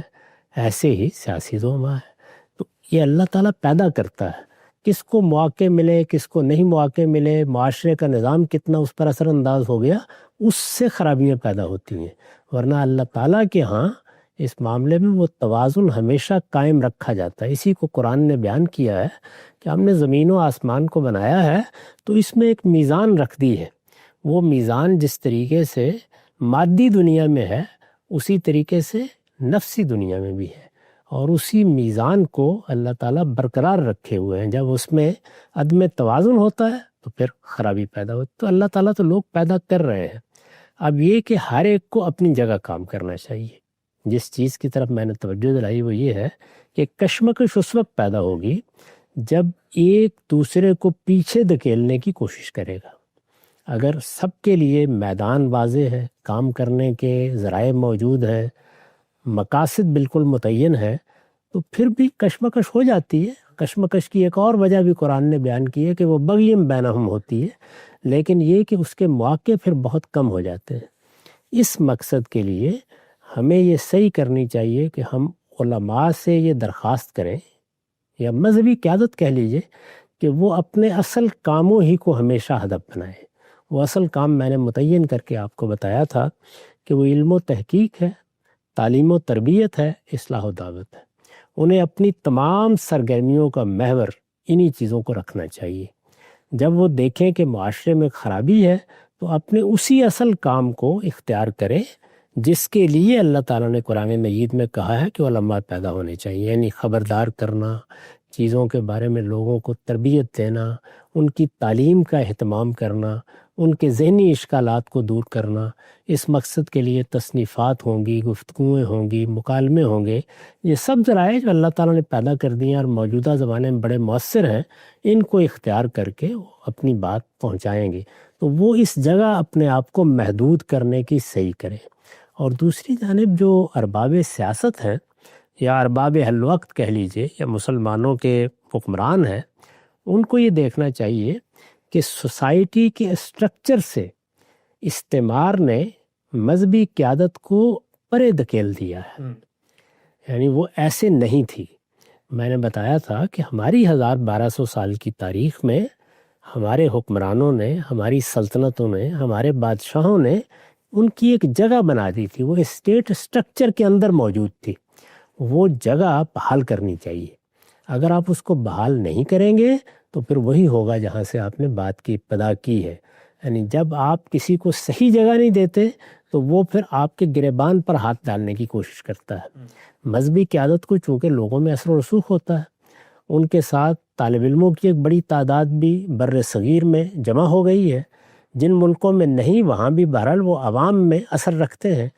ایسے ہی سیاسی زعماء ہیں۔ تو یہ اللہ تعالیٰ پیدا کرتا ہے، کس کو مواقع ملے، کس کو نہیں مواقع ملے، معاشرے کا نظام کتنا اس پر اثر انداز ہو گیا، اس سے خرابیاں پیدا ہوتی ہیں۔ ورنہ اللہ تعالیٰ کے ہاں اس معاملے میں وہ توازن ہمیشہ قائم رکھا جاتا ہے۔ اسی کو قرآن نے بیان کیا ہے کہ ہم نے زمین و آسمان کو بنایا ہے تو اس میں ایک میزان رکھ دی ہے۔ وہ میزان جس طریقے سے مادی دنیا میں ہے، اسی طریقے سے نفسی دنیا میں بھی ہے، اور اسی میزان کو اللہ تعالیٰ برقرار رکھے ہوئے ہیں۔ جب اس میں عدم توازن ہوتا ہے تو پھر خرابی پیدا ہوتی ہے۔ تو اللہ تعالیٰ تو لوگ پیدا کر رہے ہیں، اب یہ کہ ہر ایک کو اپنی جگہ کام کرنا چاہیے۔ جس چیز کی طرف میں نے توجہ دلائی وہ یہ ہے کہ کشمکش اس وقت پیدا ہوگی جب ایک دوسرے کو پیچھے دھکیلنے کی کوشش کرے گا۔ اگر سب کے لیے میدان واضح ہے، کام کرنے کے ذرائع موجود ہیں، مقاصد بالکل متعین ہے، تو پھر بھی کشمکش ہو جاتی ہے۔ کشمکش کی ایک اور وجہ بھی قرآن نے بیان کی ہے کہ وہ بغیم بینہم ہوتی ہے، لیکن یہ کہ اس کے مواقع پھر بہت کم ہو جاتے ہیں۔ اس مقصد کے لیے ہمیں یہ صحیح کرنی چاہیے کہ ہم علماء سے یہ درخواست کریں، یا مذہبی قیادت کہہ لیجئے، کہ وہ اپنے اصل کاموں ہی کو ہمیشہ ہدف بنائیں۔ وہ اصل کام میں نے متعین کر کے آپ کو بتایا تھا کہ وہ علم و تحقیق ہے، تعلیم و تربیت ہے، اصلاح و دعوت ہے۔ انہیں اپنی تمام سرگرمیوں کا محور انہی چیزوں کو رکھنا چاہیے۔ جب وہ دیکھیں کہ معاشرے میں خرابی ہے تو اپنے اسی اصل کام کو اختیار کریں جس کے لیے اللہ تعالیٰ نے قرآن مجید میں کہا ہے کہ علماء پیدا ہونے چاہیے، یعنی خبردار کرنا، چیزوں کے بارے میں لوگوں کو تربیت دینا، ان کی تعلیم کا اہتمام کرنا، ان کے ذہنی اشکالات کو دور کرنا۔ اس مقصد کے لیے تصنیفات ہوں گی، گفتگویں ہوں گی، مکالمے ہوں گے۔ یہ سب ذرائع جو اللہ تعالیٰ نے پیدا کر دی ہیں اور موجودہ زمانے میں بڑے مؤثر ہیں، ان کو اختیار کر کے اپنی بات پہنچائیں گے، تو وہ اس جگہ اپنے آپ کو محدود کرنے کی صحیح کریں۔ اور دوسری جانب جو ارباب سیاست ہیں یا ارباب حل وقت کہہ لیجئے، یا مسلمانوں کے حکمران ہیں، ان کو یہ دیکھنا چاہیے کہ سوسائٹی کے اسٹرکچر سے استعمار نے مذہبی قیادت کو پرے دھکیل دیا ہے۔ یعنی وہ ایسے نہیں تھی۔ میں نے بتایا تھا کہ ہماری 1200 سال کی تاریخ میں ہمارے حکمرانوں نے، ہماری سلطنتوں نے، ہمارے بادشاہوں نے ان کی ایک جگہ بنا دی تھی، وہ اسٹیٹ اسٹرکچر کے اندر موجود تھی۔ وہ جگہ بحال کرنی چاہیے۔ اگر آپ اس کو بحال نہیں کریں گے تو پھر وہی ہوگا جہاں سے آپ نے بات کی ابتدا کی ہے۔ یعنی جب آپ کسی کو صحیح جگہ نہیں دیتے تو وہ پھر آپ کے گریبان پر ہاتھ ڈالنے کی کوشش کرتا ہے۔ مذہبی قیادت کو چونکہ لوگوں میں اثر و رسوخ ہوتا ہے، ان کے ساتھ طالب علموں کی ایک بڑی تعداد بھی بر صغیر میں جمع ہو گئی ہے، جن ملکوں میں نہیں وہاں بھی بہرحال وہ عوام میں اثر رکھتے ہیں۔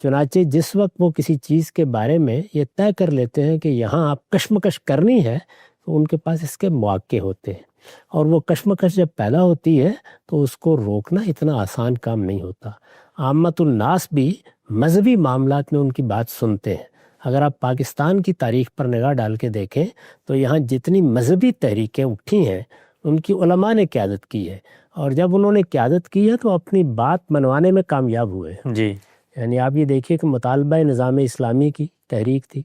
چنانچہ جس وقت وہ کسی چیز کے بارے میں یہ طے کر لیتے ہیں کہ یہاں آپ کشمکش کرنی ہے، تو ان کے پاس اس کے مواقع ہوتے ہیں، اور وہ کشمکش جب پیدا ہوتی ہے تو اس کو روکنا اتنا آسان کام نہیں ہوتا۔ عامت الناس بھی مذہبی معاملات میں ان کی بات سنتے ہیں۔ اگر آپ پاکستان کی تاریخ پر نگاہ ڈال کے دیکھیں تو یہاں جتنی مذہبی تحریکیں اٹھی ہیں ان کی علماء نے قیادت کی ہے، اور جب انہوں نے قیادت کی ہے تو اپنی بات منوانے میں کامیاب ہوئے۔ جی، یعنی آپ یہ دیکھیے کہ مطالبہ نظام اسلامی کی تحریک تھی،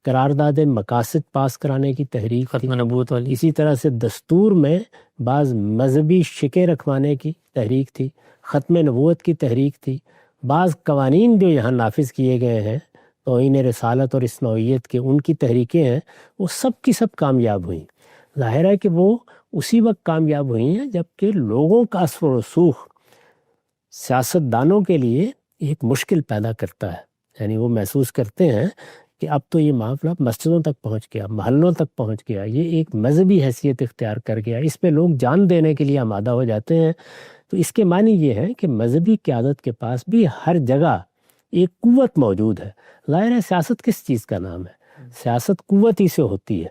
قرارداد مقاصد پاس کرانے کی تحریک تھی، ختم نبوت والی، اسی طرح سے دستور میں بعض مذہبی شکیں رکھوانے کی تحریک تھی، ختم نبوت کی تحریک تھی، بعض قوانین جو یہاں نافذ کیے گئے ہیں توہین رسالت اور اس نوعیت کے، ان کی تحریکیں ہیں، وہ سب کی سب کامیاب ہوئیں۔ ظاہر ہے کہ وہ اسی وقت کامیاب ہوئی ہیں جب کہ لوگوں کا اثر و رسوخ سیاستدانوں کے لیے ایک مشکل پیدا کرتا ہے۔ یعنی وہ محسوس کرتے ہیں کہ اب تو یہ معاملہ مسجدوں تک پہنچ گیا، محلوں تک پہنچ گیا، یہ ایک مذہبی حیثیت اختیار کر گیا، اس پہ لوگ جان دینے کے لیے آمادہ ہو جاتے ہیں۔ تو اس کے معنی یہ ہے کہ مذہبی قیادت کے پاس بھی ہر جگہ ایک قوت موجود ہے۔ ظاہر ہے سیاست کس چیز کا نام ہے؟ سیاست قوت ہی سے ہوتی ہے۔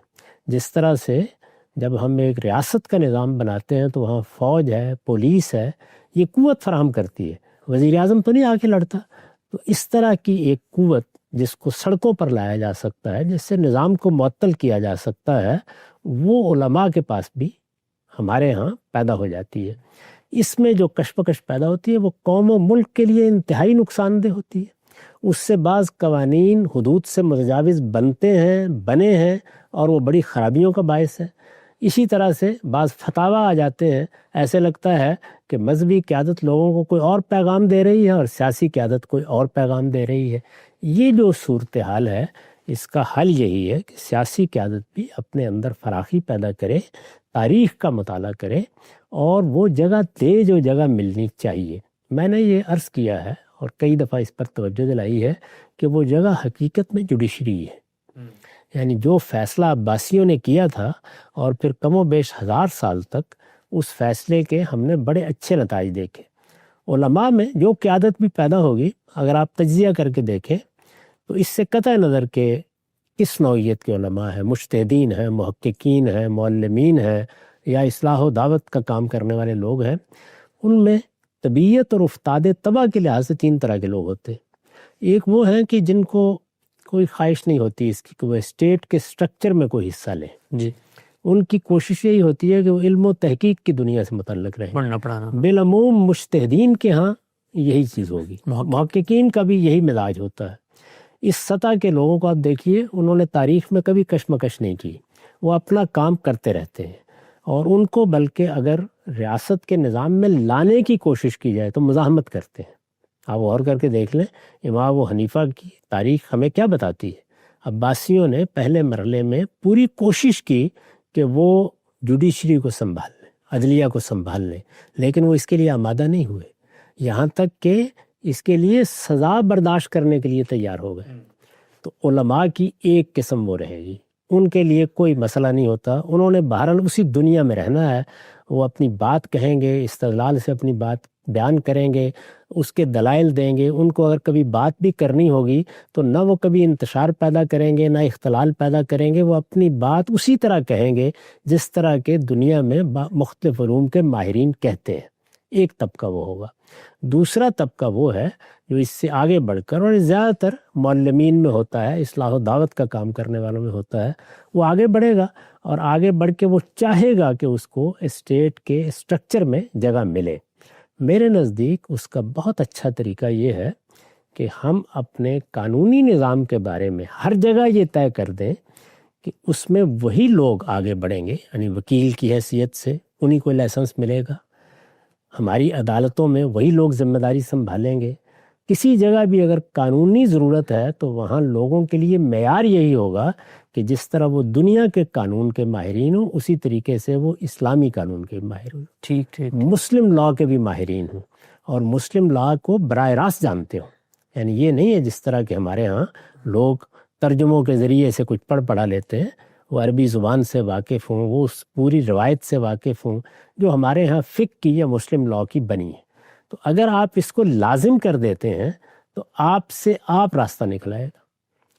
جس طرح سے جب ہم ایک ریاست کا نظام بناتے ہیں تو وہاں فوج ہے، پولیس ہے، یہ قوت فراہم کرتی ہے، وزیر اعظم تو نہیں آ کے لڑتا۔ تو اس طرح کی ایک قوت جس کو سڑکوں پر لایا جا سکتا ہے، جس سے نظام کو معطل کیا جا سکتا ہے، وہ علماء کے پاس بھی ہمارے ہاں پیدا ہو جاتی ہے۔ اس میں جو کشمکش پیدا ہوتی ہے وہ قوم و ملک کے لیے انتہائی نقصان دہ ہوتی ہے۔ اس سے بعض قوانین حدود سے متجاوز بنے ہیں اور وہ بڑی خرابیوں کا باعث ہے۔ اسی طرح سے بعض فتاویٰ آ جاتے ہیں، ایسے لگتا ہے کہ مذہبی قیادت لوگوں کو کوئی اور پیغام دے رہی ہے اور سیاسی قیادت کوئی اور پیغام دے رہی ہے۔ یہ جو صورتحال ہے اس کا حل یہی ہے کہ سیاسی قیادت بھی اپنے اندر فراخی پیدا کرے، تاریخ کا مطالعہ کرے، اور وہ جگہ دے جو جگہ ملنی چاہیے۔ میں نے یہ عرض کیا ہے اور کئی دفعہ اس پر توجہ دلائی ہے کہ وہ جگہ حقیقت میں جوڈیشری ہے۔ یعنی جو فیصلہ عباسیوں نے کیا تھا اور پھر کم و بیش 1000 سال تک اس فیصلے کے ہم نے بڑے اچھے نتائج دیکھے۔ علماء میں جو قیادت بھی پیدا ہوگی، اگر آپ تجزیہ کر کے دیکھیں تو اس سے قطع نظر کہ کس نوعیت کے علماء ہیں، مجتہدین ہیں، محققین ہیں، معلمین ہیں، یا اصلاح و دعوت کا کام کرنے والے لوگ ہیں، ان میں طبیعت اور افتاد طبع کے لحاظ سے 3 طرح کے لوگ ہوتے ہیں۔ ایک وہ ہیں کہ جن کو کوئی خواہش نہیں ہوتی اس کی کہ وہ اسٹیٹ کے سٹرکچر میں کوئی حصہ لیں، جی، ان کی کوشش یہی ہوتی ہے کہ وہ علم و تحقیق کی دنیا سے متعلق رہیں۔ پڑھنا پڑھانا، بالعموم مجتہدین کے ہاں یہی چیز ہوگی، محققین کا بھی یہی مزاج ہوتا ہے۔ اس سطح کے لوگوں کو آپ دیکھیے، انہوں نے تاریخ میں کبھی کشمکش نہیں کی، وہ اپنا کام کرتے رہتے ہیں، اور ان کو بلکہ اگر ریاست کے نظام میں لانے کی کوشش کی جائے تو مزاحمت کرتے ہیں۔ آپ غور کر کے دیکھ لیں، امام ابو حنیفہ کی تاریخ ہمیں کیا بتاتی ہے؟ عباسیوں نے پہلے مرحلے میں پوری کوشش کی کہ وہ جوڈیشری کو سنبھال لیں، عدلیہ کو سنبھال لیں، لیکن وہ اس کے لیے آمادہ نہیں ہوئے، یہاں تک کہ اس کے لیے سزا برداشت کرنے کے لیے تیار ہو گئے۔ تو علماء کی ایک قسم وہ رہے گی، ان کے لیے کوئی مسئلہ نہیں ہوتا، انہوں نے بہرحال اسی دنیا میں رہنا ہے، وہ اپنی بات کہیں گے، استدلال سے اپنی بات بیان کریں گے، اس کے دلائل دیں گے۔ ان کو اگر کبھی بات بھی کرنی ہوگی تو نہ وہ کبھی انتشار پیدا کریں گے، نہ اختلال پیدا کریں گے، وہ اپنی بات اسی طرح کہیں گے جس طرح کے دنیا میں مختلف علوم کے ماہرین کہتے ہیں۔ ایک طبقہ وہ ہوگا۔ دوسرا طبقہ وہ ہے جو اس سے آگے بڑھ کر، اور زیادہ تر معلمین میں ہوتا ہے، اصلاح و دعوت کا کام کرنے والوں میں ہوتا ہے، وہ آگے بڑھے گا اور آگے بڑھ کے وہ چاہے گا کہ اس کو اسٹیٹ کے اسٹرکچر میں جگہ ملے۔ میرے نزدیک اس کا بہت اچھا طریقہ یہ ہے کہ ہم اپنے قانونی نظام کے بارے میں ہر جگہ یہ طے کر دیں کہ اس میں وہی لوگ آگے بڑھیں گے، یعنی وکیل کی حیثیت سے انہی کو لائسنس ملے گا، ہماری عدالتوں میں وہی لوگ ذمہ داری سنبھالیں گے۔ کسی جگہ بھی اگر قانونی ضرورت ہے تو وہاں لوگوں کے لیے معیار یہی ہوگا کہ جس طرح وہ دنیا کے قانون کے ماہرین ہوں، اسی طریقے سے وہ اسلامی قانون کے ماہر ہوں، ٹھیک ٹھیک، مسلم لاء کے بھی ماہرین ہوں۔ اور مسلم لا کو براہ راست جانتے ہوں. یعنی یہ نہیں ہے جس طرح کہ ہمارے ہاں لوگ ترجموں کے ذریعے سے کچھ پڑھا لیتے ہیں. وہ عربی زبان سے واقف ہوں, وہ اس پوری روایت سے واقف ہوں جو ہمارے ہاں فقہ کی یا مسلم لا کی بنی ہے. تو اگر آپ اس کو لازم کر دیتے ہیں تو آپ سے آپ راستہ نکل آئے گا.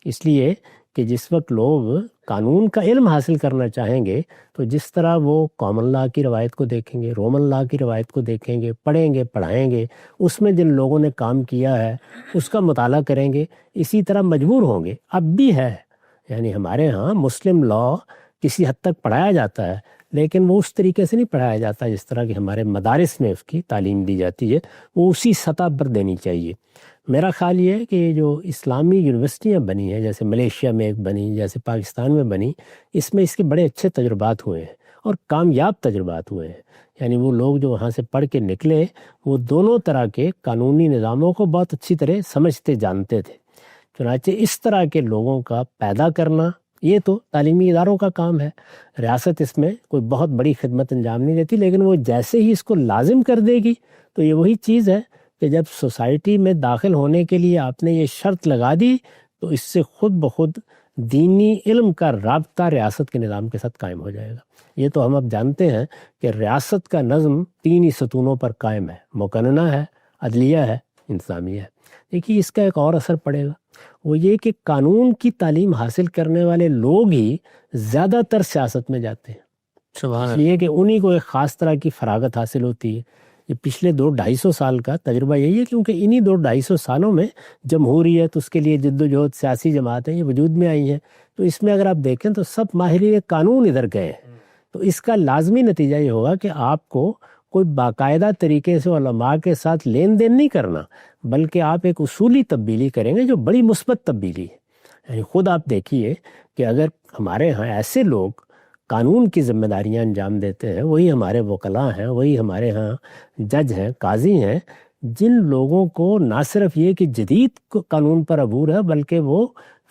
اس لیے کہ جس وقت لوگ قانون کا علم حاصل کرنا چاہیں گے تو جس طرح وہ کامن لا کی روایت کو دیکھیں گے, رومن لا کی روایت کو دیکھیں گے, پڑھیں گے, پڑھائیں گے, اس میں جن لوگوں نے کام کیا ہے اس کا مطالعہ کریں گے, اسی طرح مجبور ہوں گے. اب بھی ہے, یعنی ہمارے ہاں مسلم لا کسی حد تک پڑھایا جاتا ہے, لیکن وہ اس طریقے سے نہیں پڑھایا جاتا جس طرح کہ ہمارے مدارس میں اس کی تعلیم دی جاتی ہے. وہ اسی سطح پر دینی چاہیے. میرا خیال یہ ہے کہ جو اسلامی یونیورسٹیاں بنی ہیں, جیسے ملیشیا میں ایک بنی, جیسے پاکستان میں بنی, اس میں اس کے بڑے اچھے تجربات ہوئے ہیں اور کامیاب تجربات ہوئے ہیں. یعنی وہ لوگ جو وہاں سے پڑھ کے نکلے وہ دونوں طرح کے قانونی نظاموں کو بہت اچھی طرح سمجھتے جانتے تھے. چنانچہ اس طرح کے لوگوں کا پیدا کرنا یہ تو تعلیمی اداروں کا کام ہے. ریاست اس میں کوئی بہت بڑی خدمت انجام نہیں دیتی, لیکن وہ جیسے ہی اس کو لازم کر دے گی تو یہ وہی چیز ہے کہ جب سوسائٹی میں داخل ہونے کے لیے آپ نے یہ شرط لگا دی تو اس سے خود بخود دینی علم کا رابطہ ریاست کے نظام کے ساتھ قائم ہو جائے گا. یہ تو ہم اب جانتے ہیں کہ ریاست کا نظم 3 ہی ستونوں پر قائم ہے, مقننہ ہے, عدلیہ ہے, انتظامیہ ہے. دیکھیے اس کا ایک اور اثر پڑے گا, وہ یہ کہ قانون کی تعلیم حاصل کرنے والے لوگ ہی زیادہ تر سیاست میں جاتے ہیں. اس لیے کہ انہی کو ایک خاص طرح کی فراغت حاصل ہوتی ہے. یہ پچھلے 200-250 سال کا تجربہ یہی ہے, کیونکہ انہی 200-250 سالوں میں جمہوریت, اس کے لیے جد و جہد, سیاسی جماعتیں یہ وجود میں آئی ہیں. تو اس میں اگر آپ دیکھیں تو سب ماہرین قانون ادھر گئے ہیں. تو اس کا لازمی نتیجہ یہ ہوگا کہ آپ کو کوئی باقاعدہ طریقے سے علماء کے ساتھ لین دین نہیں کرنا, بلکہ آپ ایک اصولی تبدیلی کریں گے جو بڑی مثبت تبدیلی ہے. یعنی خود آپ دیکھیے کہ اگر ہمارے ہاں ایسے لوگ قانون کی ذمہ داریاں انجام دیتے ہیں, وہی ہمارے وکلاء ہیں, وہی ہمارے ہاں جج ہیں, قاضی ہیں, جن لوگوں کو نہ صرف یہ کہ جدید قانون پر عبور ہے بلکہ وہ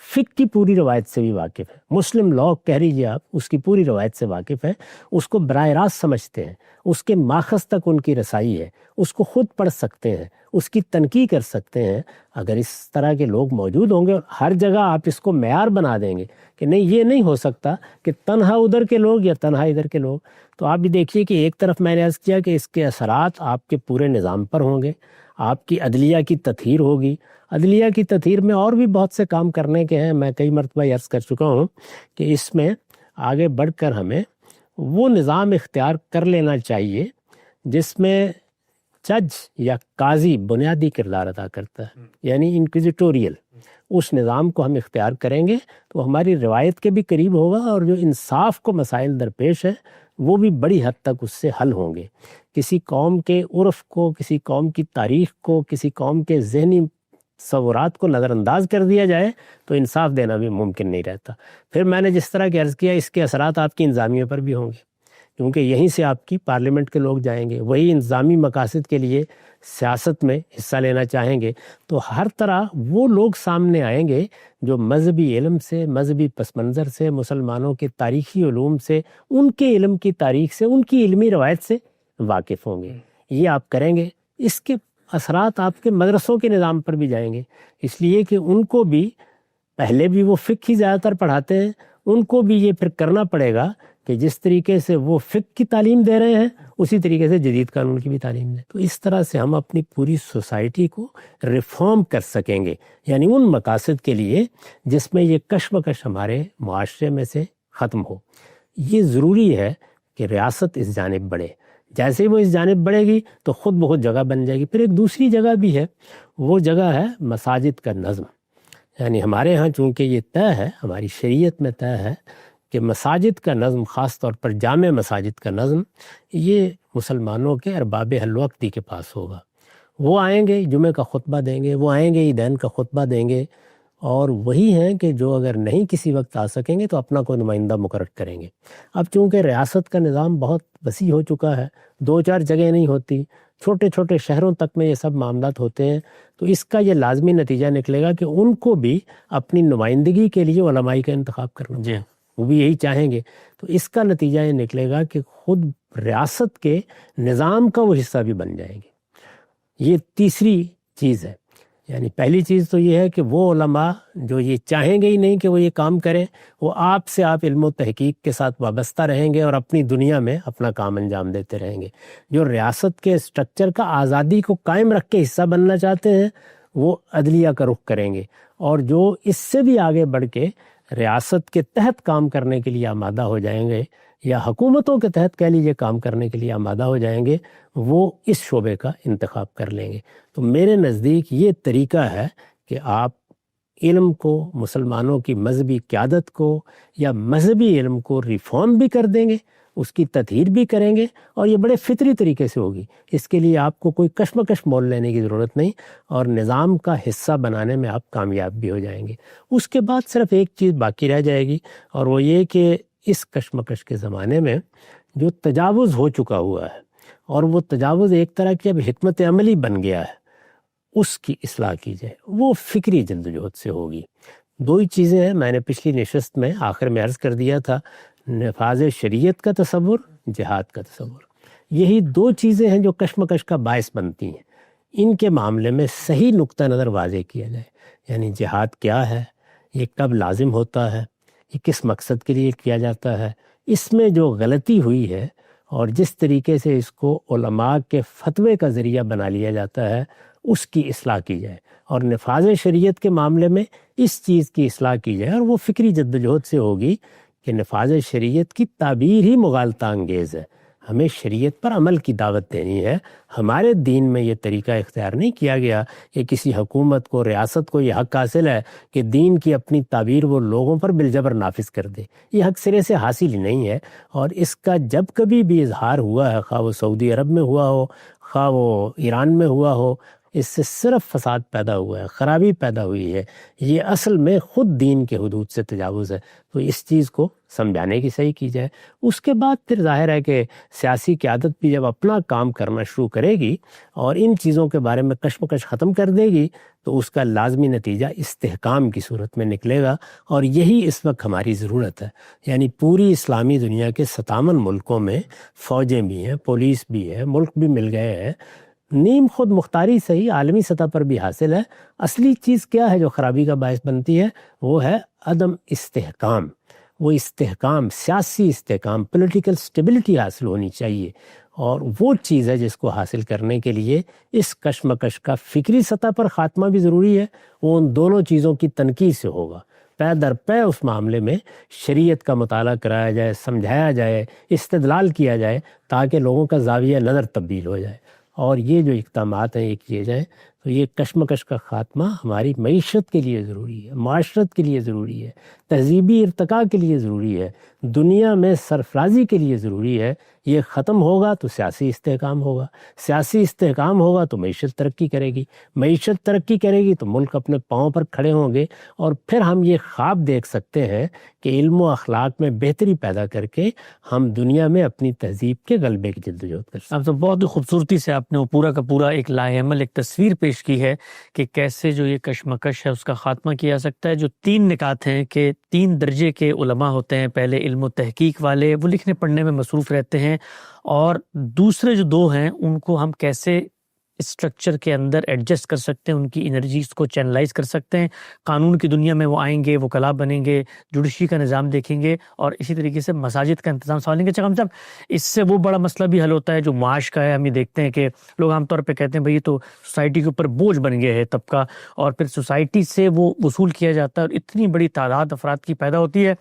فقہ کی پوری روایت سے بھی واقف ہے, مسلم لا کہہ لیجیے آپ, اس کی پوری روایت سے واقف ہے, اس کو براہ راست سمجھتے ہیں, اس کے ماخذ تک ان کی رسائی ہے, اس کو خود پڑھ سکتے ہیں, اس کی تنقیح کر سکتے ہیں. اگر اس طرح کے لوگ موجود ہوں گے, ہر جگہ آپ اس کو معیار بنا دیں گے کہ نہیں یہ نہیں ہو سکتا کہ تنہا ادھر کے لوگ یا تنہا ادھر کے لوگ, تو آپ بھی دیکھیے کہ ایک طرف میں نے عرض کیا کہ اس کے اثرات آپ کے پورے نظام پر ہوں گے, آپ کی عدلیہ کی تطہیر ہوگی. عدلیہ کی تطہیر میں اور بھی بہت سے کام کرنے کے ہیں, میں کئی مرتبہ عرض کر چکا ہوں کہ اس میں آگے بڑھ کر ہمیں وہ نظام اختیار کر لینا چاہیے جس میں جج یا قاضی بنیادی کردار ادا کرتا ہے, یعنی انکویزیٹوریل. اس نظام کو ہم اختیار کریں گے تو ہماری روایت کے بھی قریب ہوگا, اور جو انصاف کو مسائل درپیش ہے وہ بھی بڑی حد تک اس سے حل ہوں گے. کسی قوم کے عرف کو, کسی قوم کی تاریخ کو, کسی قوم کے ذہنی تصورات کو نظر انداز کر دیا جائے تو انصاف دینا بھی ممکن نہیں رہتا. پھر میں نے جس طرح کی عرض کیا, اس کے اثرات آپ کی انتظامیہ پر بھی ہوں گے, کیونکہ یہیں سے آپ کی پارلیمنٹ کے لوگ جائیں گے, وہی انتظامی مقاصد کے لیے سیاست میں حصہ لینا چاہیں گے. تو ہر طرح وہ لوگ سامنے آئیں گے جو مذہبی علم سے, مذہبی پس منظر سے, مسلمانوں کے تاریخی علوم سے, ان کے علم کی تاریخ سے, ان کی علمی روایت سے واقف ہوں گے. یہ آپ کریں گے, اس کے اثرات آپ کے مدرسوں کے نظام پر بھی جائیں گے, اس لیے کہ ان کو بھی پہلے بھی وہ فقہ ہی زیادہ تر پڑھاتے ہیں, ان کو بھی یہ پھر کرنا پڑے گا کہ جس طریقے سے وہ فقہ کی تعلیم دے رہے ہیں اسی طریقے سے جدید قانون کی بھی تعلیم دیں. تو اس طرح سے ہم اپنی پوری سوسائٹی کو ریفارم کر سکیں گے, یعنی ان مقاصد کے لیے جس میں یہ کشمکش ہمارے معاشرے میں سے ختم ہو. یہ ضروری ہے کہ ریاست اس جانب بڑھے. جیسے ہی وہ اس جانب بڑھے گی تو خود بخود جگہ بن جائے گی. پھر ایک دوسری جگہ بھی ہے, وہ جگہ ہے مساجد کا نظم. یعنی ہمارے ہاں چونکہ یہ طے ہے, ہماری شریعت میں طے ہے کہ مساجد کا نظم, خاص طور پر جامع مساجد کا نظم, یہ مسلمانوں کے ارباب حل وقتی کے پاس ہوگا. وہ آئیں گے جمعہ کا خطبہ دیں گے, وہ آئیں گے عیدین کا خطبہ دیں گے, اور وہی ہیں کہ جو اگر نہیں کسی وقت آ سکیں گے تو اپنا کوئی نمائندہ مقرر کریں گے. اب چونکہ ریاست کا نظام بہت وسیع ہو چکا ہے, 2-4 جگہ نہیں ہوتی, چھوٹے چھوٹے شہروں تک میں یہ سب معاملات ہوتے ہیں, تو اس کا یہ لازمی نتیجہ نکلے گا کہ ان کو بھی اپنی نمائندگی کے لیے علمائی کا انتخاب کرنا, جی وہ بھی یہی چاہیں گے. تو اس کا نتیجہ یہ نکلے گا کہ خود ریاست کے نظام کا وہ حصہ بھی بن جائیں گے. یہ تیسری چیز ہے. یعنی پہلی چیز تو یہ ہے کہ وہ علماء جو یہ چاہیں گے ہی نہیں کہ وہ یہ کام کریں، وہ آپ علم و تحقیق کے ساتھ وابستہ رہیں گے اور اپنی دنیا میں اپنا کام انجام دیتے رہیں گے. جو ریاست کے اسٹرکچر کا آزادی کو قائم رکھ کے حصہ بننا چاہتے ہیں وہ عدلیہ کا رخ کریں گے، اور جو اس سے بھی آگے بڑھ کے ریاست کے تحت کام کرنے کے لیے آمادہ ہو جائیں گے یا حکومتوں کے تحت کہہ لیجیے کام کرنے کے لیے آمادہ ہو جائیں گے، وہ اس شعبے کا انتخاب کر لیں گے. تو میرے نزدیک یہ طریقہ ہے کہ آپ علم کو، مسلمانوں کی مذہبی قیادت کو یا مذہبی علم کو ریفارم بھی کر دیں گے، اس کی تطہیر بھی کریں گے، اور یہ بڑے فطری طریقے سے ہوگی. اس کے لیے آپ کو کوئی کشمکش مول لینے کی ضرورت نہیں، اور نظام کا حصہ بنانے میں آپ کامیاب بھی ہو جائیں گے. اس کے بعد صرف ایک چیز باقی رہ جائے گی، اور وہ یہ کہ اس کشمکش کے زمانے میں جو تجاوز ہو چکا ہوا ہے، اور وہ تجاوز ایک طرح کی اب حکمت عملی بن گیا ہے، اس کی اصلاح کی جائے. وہ فکری جدوجہد سے ہوگی. دو ہی چیزیں ہیں، میں نے پچھلی نشست میں آخر میں عرض کر دیا تھا، نفاذ شریعت کا تصور، جہاد کا تصور. یہی دو چیزیں ہیں جو کشمکش کا باعث بنتی ہیں. ان کے معاملے میں صحیح نقطہ نظر واضح کیا جائے. یعنی جہاد کیا ہے، یہ کب لازم ہوتا ہے، یہ کس مقصد کے لیے کیا جاتا ہے، اس میں جو غلطی ہوئی ہے اور جس طریقے سے اس کو علماء کے فتوے کا ذریعہ بنا لیا جاتا ہے، اس کی اصلاح کی جائے. اور نفاذ شریعت کے معاملے میں اس چیز کی اصلاح کی جائے، اور وہ فکری جدوجہد سے ہوگی کہ نفاذ شریعت کی تعبیر ہی مغالطہ انگیز ہے. ہمیں شریعت پر عمل کی دعوت دینی ہے. ہمارے دین میں یہ طریقہ اختیار نہیں کیا گیا کہ کسی حکومت کو، ریاست کو یہ حق حاصل ہے کہ دین کی اپنی تعبیر وہ لوگوں پر بالجبر نافذ کر دے. یہ حق سرے سے حاصل ہی نہیں ہے. اور اس کا جب کبھی بھی اظہار ہوا ہے، خواہ وہ سعودی عرب میں ہوا ہو، خواہ وہ ایران میں ہوا ہو، اس سے صرف فساد پیدا ہوا ہے، خرابی پیدا ہوئی ہے. یہ اصل میں خود دین کے حدود سے تجاوز ہے. تو اس چیز کو سمجھانے کی صحیح کی جائے. اس کے بعد پھر ظاہر ہے کہ سیاسی قیادت بھی جب اپنا کام کرنا شروع کرے گی اور ان چیزوں کے بارے میں کشمکش ختم کر دے گی، تو اس کا لازمی نتیجہ استحکام کی صورت میں نکلے گا. اور یہی اس وقت ہماری ضرورت ہے. یعنی پوری اسلامی دنیا کے 57 ملکوں میں فوجیں بھی ہیں، پولیس بھی ہے، ملک بھی مل گئے ہیں. نیم خود مختاری صحیح عالمی سطح پر بھی حاصل ہے. اصلی چیز کیا ہے جو خرابی کا باعث بنتی ہے؟ وہ ہے عدم استحکام. وہ استحکام، سیاسی استحکام، پولیٹیکل سٹیبلٹی حاصل ہونی چاہیے. اور وہ چیز ہے جس کو حاصل کرنے کے لیے اس کشمکش کا فکری سطح پر خاتمہ بھی ضروری ہے. وہ ان دونوں چیزوں کی تنقید سے ہوگا. پے در پے اس معاملے میں شریعت کا مطالعہ کرایا جائے، سمجھایا جائے، استدلال کیا جائے، تاکہ لوگوں کا زاویہ نظر تبدیل ہو جائے. اور یہ جو اقدامات ہیں یہ کیے جائیں تو یہ کشمکش کا خاتمہ ہماری معیشت کے لیے ضروری ہے، معاشرت کے لیے ضروری ہے، تہذیبی ارتقاء کے لیے ضروری ہے، دنیا میں سرفرازی کے لیے ضروری ہے. یہ ختم ہوگا تو سیاسی استحکام ہوگا، سیاسی استحکام ہوگا تو معیشت ترقی کرے گی، معیشت ترقی کرے گی تو ملک اپنے پاؤں پر کھڑے ہوں گے. اور پھر ہم یہ خواب دیکھ سکتے ہیں کہ علم و اخلاق میں بہتری پیدا کر کے ہم دنیا میں اپنی تہذیب کے غلبے کی جدوجہد کر سکتے ہیں. اب تو بہت ہی خوبصورتی سے آپ نے وہ پورا کا پورا ایک لاعمل ایک تصویر پیش کی ہے کہ کیسے جو یہ کشمکش ہے اس کا خاتمہ کیا جا سکتا ہے. جو 3 نکات ہیں کہ 3 درجے کے علماء ہوتے ہیں. پہلے علم و تحقیق والے، وہ لکھنے پڑھنے میں مصروف رہتے ہیں، اور دوسرے جو 2 ہیں ان کو ہم کیسے اسٹرکچر کے اندر ایڈجسٹ کر سکتے ہیں، ان کی انرجیز کو چینلائز کر سکتے ہیں. قانون کی دنیا میں وہ آئیں گے، وکلاء بنیں گے، جوڈیشری کا نظام دیکھیں گے، اور اسی طریقے سے مساجد کا انتظام سنبھالیں گے. صاحب اس سے وہ بڑا مسئلہ بھی حل ہوتا ہے جو معاش کا ہے. ہم یہ دیکھتے ہیں کہ لوگ عام طور پہ کہتے ہیں بھئی یہ تو سوسائٹی کے اوپر بوجھ بن گیا ہے طبقہ، اور پھر سوسائٹی سے وہ وصول کیا جاتا ہے، اور اتنی بڑی تعداد افراد کی پیدا ہوتی ہے.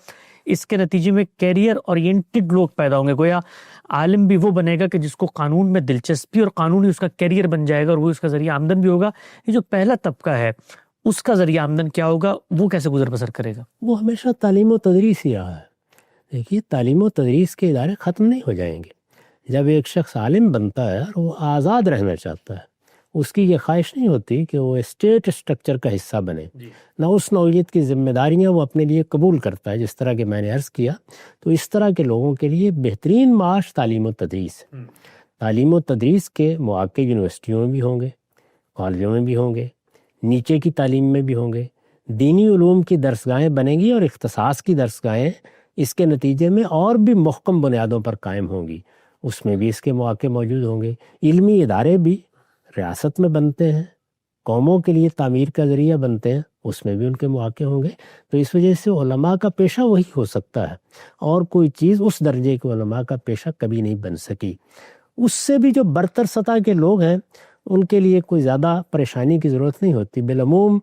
اس کے نتیجے میں کیریئر اورینٹڈ لوگ پیدا ہوں گے. گویا عالم بھی وہ بنے گا کہ جس کو قانون میں دلچسپی، اور قانون ہی اس کا کیریئر بن جائے گا، اور وہ اس کا ذریعہ آمدن بھی ہوگا. یہ جو پہلا طبقہ ہے اس کا ذریعہ آمدن کیا ہوگا؟ وہ کیسے گزر بسر کرے گا؟ وہ ہمیشہ تعلیم و تدریس ہی رہا ہے. دیکھیے تعلیم و تدریس کے ادارے ختم نہیں ہو جائیں گے. جب ایک شخص عالم بنتا ہے اور وہ آزاد رہنا چاہتا ہے، اس کی یہ خواہش نہیں ہوتی کہ وہ اسٹیٹ اسٹرکچر کا حصہ بنے، نہ اس نوعیت کی ذمہ داریاں وہ اپنے لیے قبول کرتا ہے جس طرح کہ میں نے عرض کیا. تو اس طرح کے لوگوں کے لیے بہترین معاش تعلیم و تدریس ہے. تعلیم و تدریس کے مواقع یونیورسٹیوں میں بھی ہوں گے، کالجوں میں بھی ہوں گے، نیچے کی تعلیم میں بھی ہوں گے. دینی علوم کی درسگاہیں بنیں گی، اور اختصاص کی درسگاہیں اس کے نتیجے میں اور بھی محکم بنیادوں پر قائم ہوں گی. اس میں بھی اس کے مواقع موجود ہوں گے. علمی ادارے بھی ریاست میں بنتے ہیں، قوموں کے لیے تعمیر کا ذریعہ بنتے ہیں، اس میں بھی ان کے مواقع ہوں گے۔ تو اس وجہ سے علماء کا پیشہ وہی ہو سکتا ہے، اور کوئی چیز اس درجے کے علماء کا پیشہ کبھی نہیں بن سکی۔ اس سے بھی جو برتر سطح کے لوگ ہیں ان کے لیے کوئی زیادہ پریشانی کی ضرورت نہیں ہوتی، بالعموم